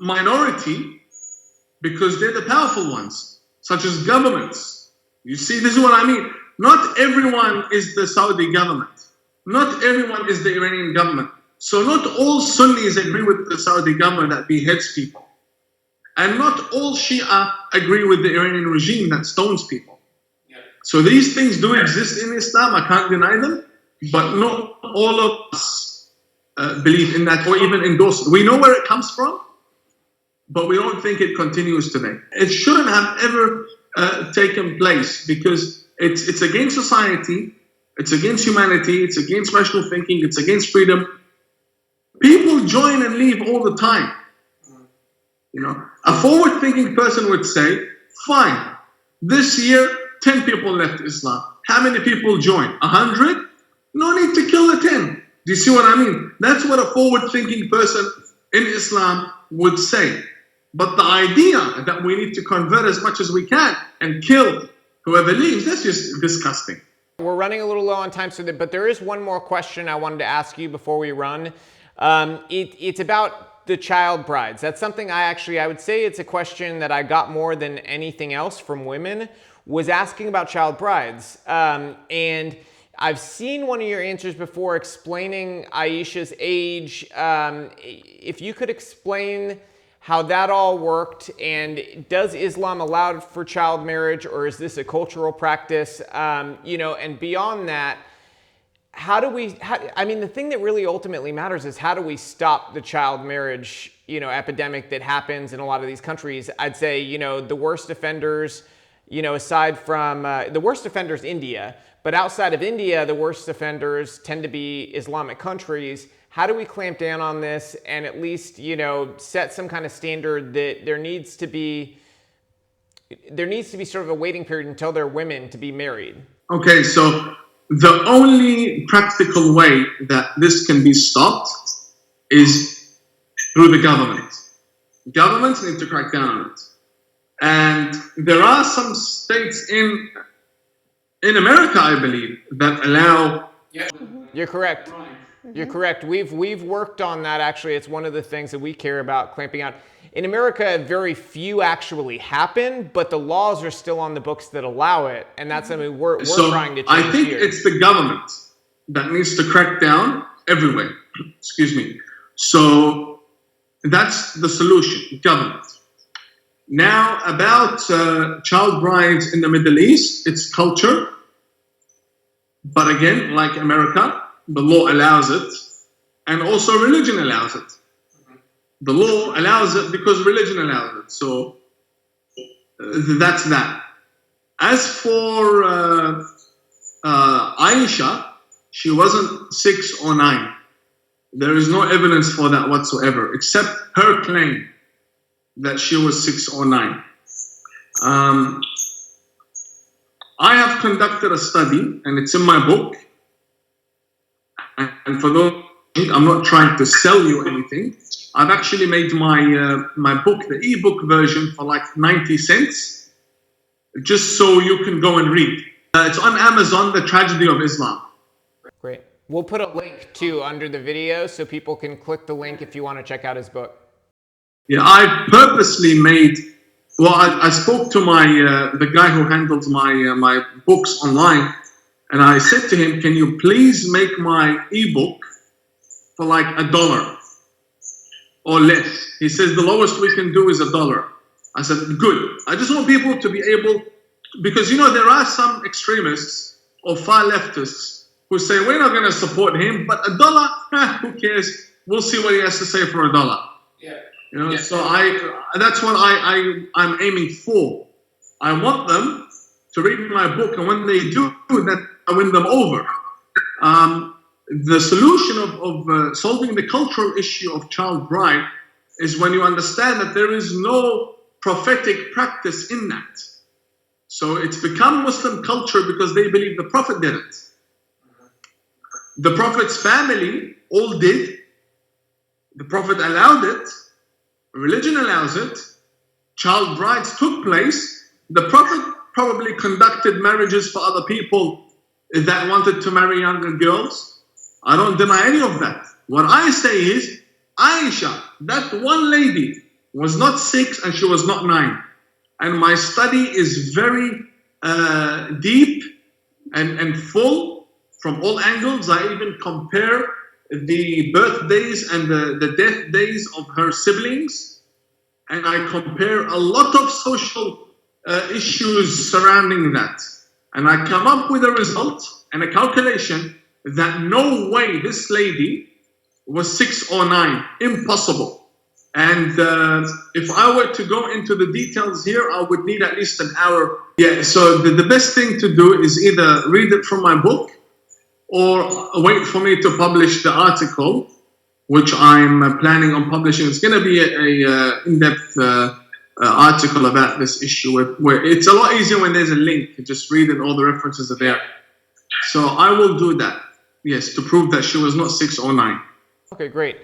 minority because they're the powerful ones, such as governments. You see, this is what I mean. Not everyone is the Saudi government. Not everyone is the Iranian government. So not all Sunnis agree with the Saudi government that beheads people. And not all Shia agree with the Iranian regime that stones people. So these things do exist in Islam, I can't deny them, but not all of us believe in that or even endorse it. We know where it comes from, but we don't think it continues today. It shouldn't have ever taken place because it's against society, it's against humanity, it's against rational thinking, it's against freedom. People join and leave all the time. You know, a forward-thinking person would say, fine, this year 10 people left Islam. How many people joined? 100? No need to kill the 10. Do you see what I mean? That's what a forward-thinking person in Islam would say. But the idea that we need to convert as much as we can and kill whoever leaves, that's just disgusting.
We're running a little low on time, but there is one more question I wanted to ask you before we run. It's about the child brides. That's something I would say it's a question that I got more than anything else from women, was asking about child brides. And I've seen one of your answers before explaining Aisha's age. If you could explain how that all worked, and does Islam allow for child marriage, or is this a cultural practice? You know, and beyond that, the thing that really ultimately matters is how do we stop the child marriage, epidemic that happens in a lot of these countries? I'd say, the worst offenders, aside from, the worst offenders, India, but outside of India, the worst offenders tend to be Islamic countries. How do we clamp down on this and at least, set some kind of standard that there needs to be sort of a waiting period until they're women to be married?
Okay, so the only practical way that this can be stopped is through the government. Governments need to crack down on it. And there are some states in America, I believe, that allow...
You're correct. You're correct. We've worked on that. Actually, it's one of the things that we care about, clamping out. In America, very few actually happen, but the laws are still on the books that allow it, and that's something we're trying to change
I think
here.
it's the government that needs to crack down everywhere. Excuse me. So that's the solution, government. Now, about child brides in the Middle East, it's culture. But again, like America, the law allows it, and also religion allows it. The law allows it because religion allows it. So that's that. As for Aisha, she wasn't 6 or 9. There is no evidence for that whatsoever, except her claim that she was 6 or 9. I have conducted a study, and it's in my book. And for those, I'm not trying to sell you anything. I've actually made my book, the ebook version, for like 90 cents, just so you can go and read. It's on Amazon, The Tragedy of Islam.
Great. We'll put a link too under the video so people can click the link if you want to check out his book.
Yeah, I purposely made. Well, I spoke to the guy who handles my books online, and I said to him, "Can you please make my ebook for like $1 or less?" He says the lowest we can do is $1. I said, "Good. I just want people to be able, because there are some extremists or far leftists who say we're not going to support him, but $1, who cares? We'll see what he has to say for $1."
Yeah.
So that's what I'm aiming for. I want them to read my book, and when they do, that I win them over. The solution of solving the cultural issue of child bride is when you understand that there is no prophetic practice in that. So it's become Muslim culture because they believe the Prophet did it. The Prophet's family all did. The Prophet allowed it. Religion allows it. Child brides took place. The Prophet probably conducted marriages for other people that wanted to marry younger girls. I don't deny any of that. What I say is, Aisha, that one lady, was not 6 and she was not 9. And my study is very deep and full from all angles. I even compare the birthdays and the death days of her siblings, and I compare a lot of social issues surrounding that, and I come up with a result and a calculation that no way this lady was 6 or 9, impossible. And if I were to go into the details here, I would need at least an hour. Yeah, so the best thing to do is either read it from my book or wait for me to publish the article, which I'm planning on publishing. It's going to be a in-depth article about this issue, where it's a lot easier when there's a link. You just read it, all the references are there. So I will do that, yes, to prove that she was not 6 or 9.
Okay, great.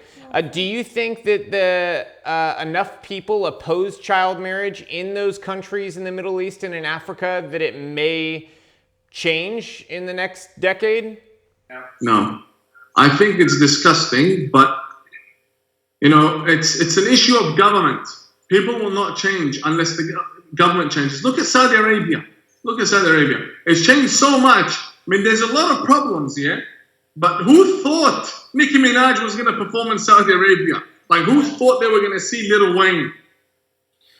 Do you think that enough people oppose child marriage in those countries in the Middle East and in Africa that it may change in the next decade?
No, I think it's disgusting, but it's an issue of government. People will not change unless the government changes. Look at Saudi Arabia. It's changed so much. I mean, there's a lot of problems here, but who thought Nicki Minaj was going to perform in Saudi Arabia? Like, who thought they were going to see Lil Wayne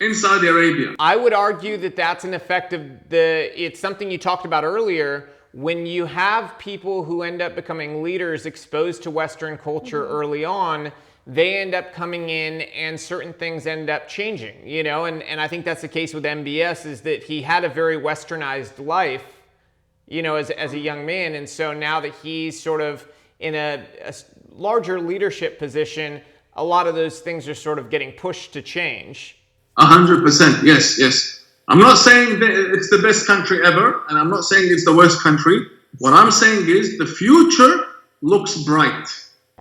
in Saudi Arabia?
I would argue that that's an effect of it's something you talked about earlier. When you have people who end up becoming leaders exposed to Western culture early on, they end up coming in and certain things end up changing, and I think that's the case with MBS, is that he had a very westernized life, as a young man. And so now that he's sort of in a larger leadership position, a lot of those things are sort of getting pushed to change.
100%, yes. I'm not saying that it's the best country ever, and I'm not saying it's the worst country. What I'm saying is the future looks bright.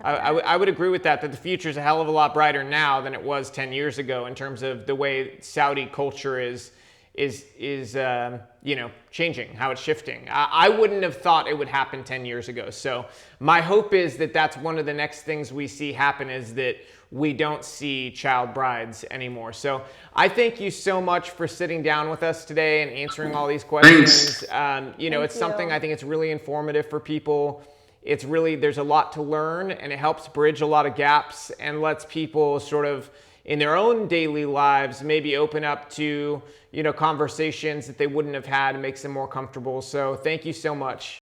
I would agree with that the future is a hell of a lot brighter now than it was 10 years ago in terms of the way Saudi culture is changing, how it's shifting. I wouldn't have thought it would happen 10 years ago. So my hope is that that's one of the next things we see happen, is that we don't see child brides anymore. So I thank you so much for sitting down with us today and answering all these questions. It's something, I think it's really informative for people. It's really, there's a lot to learn, and it helps bridge a lot of gaps and lets people sort of in their own daily lives maybe open up to, conversations that they wouldn't have had, and makes them more comfortable. So thank you so much.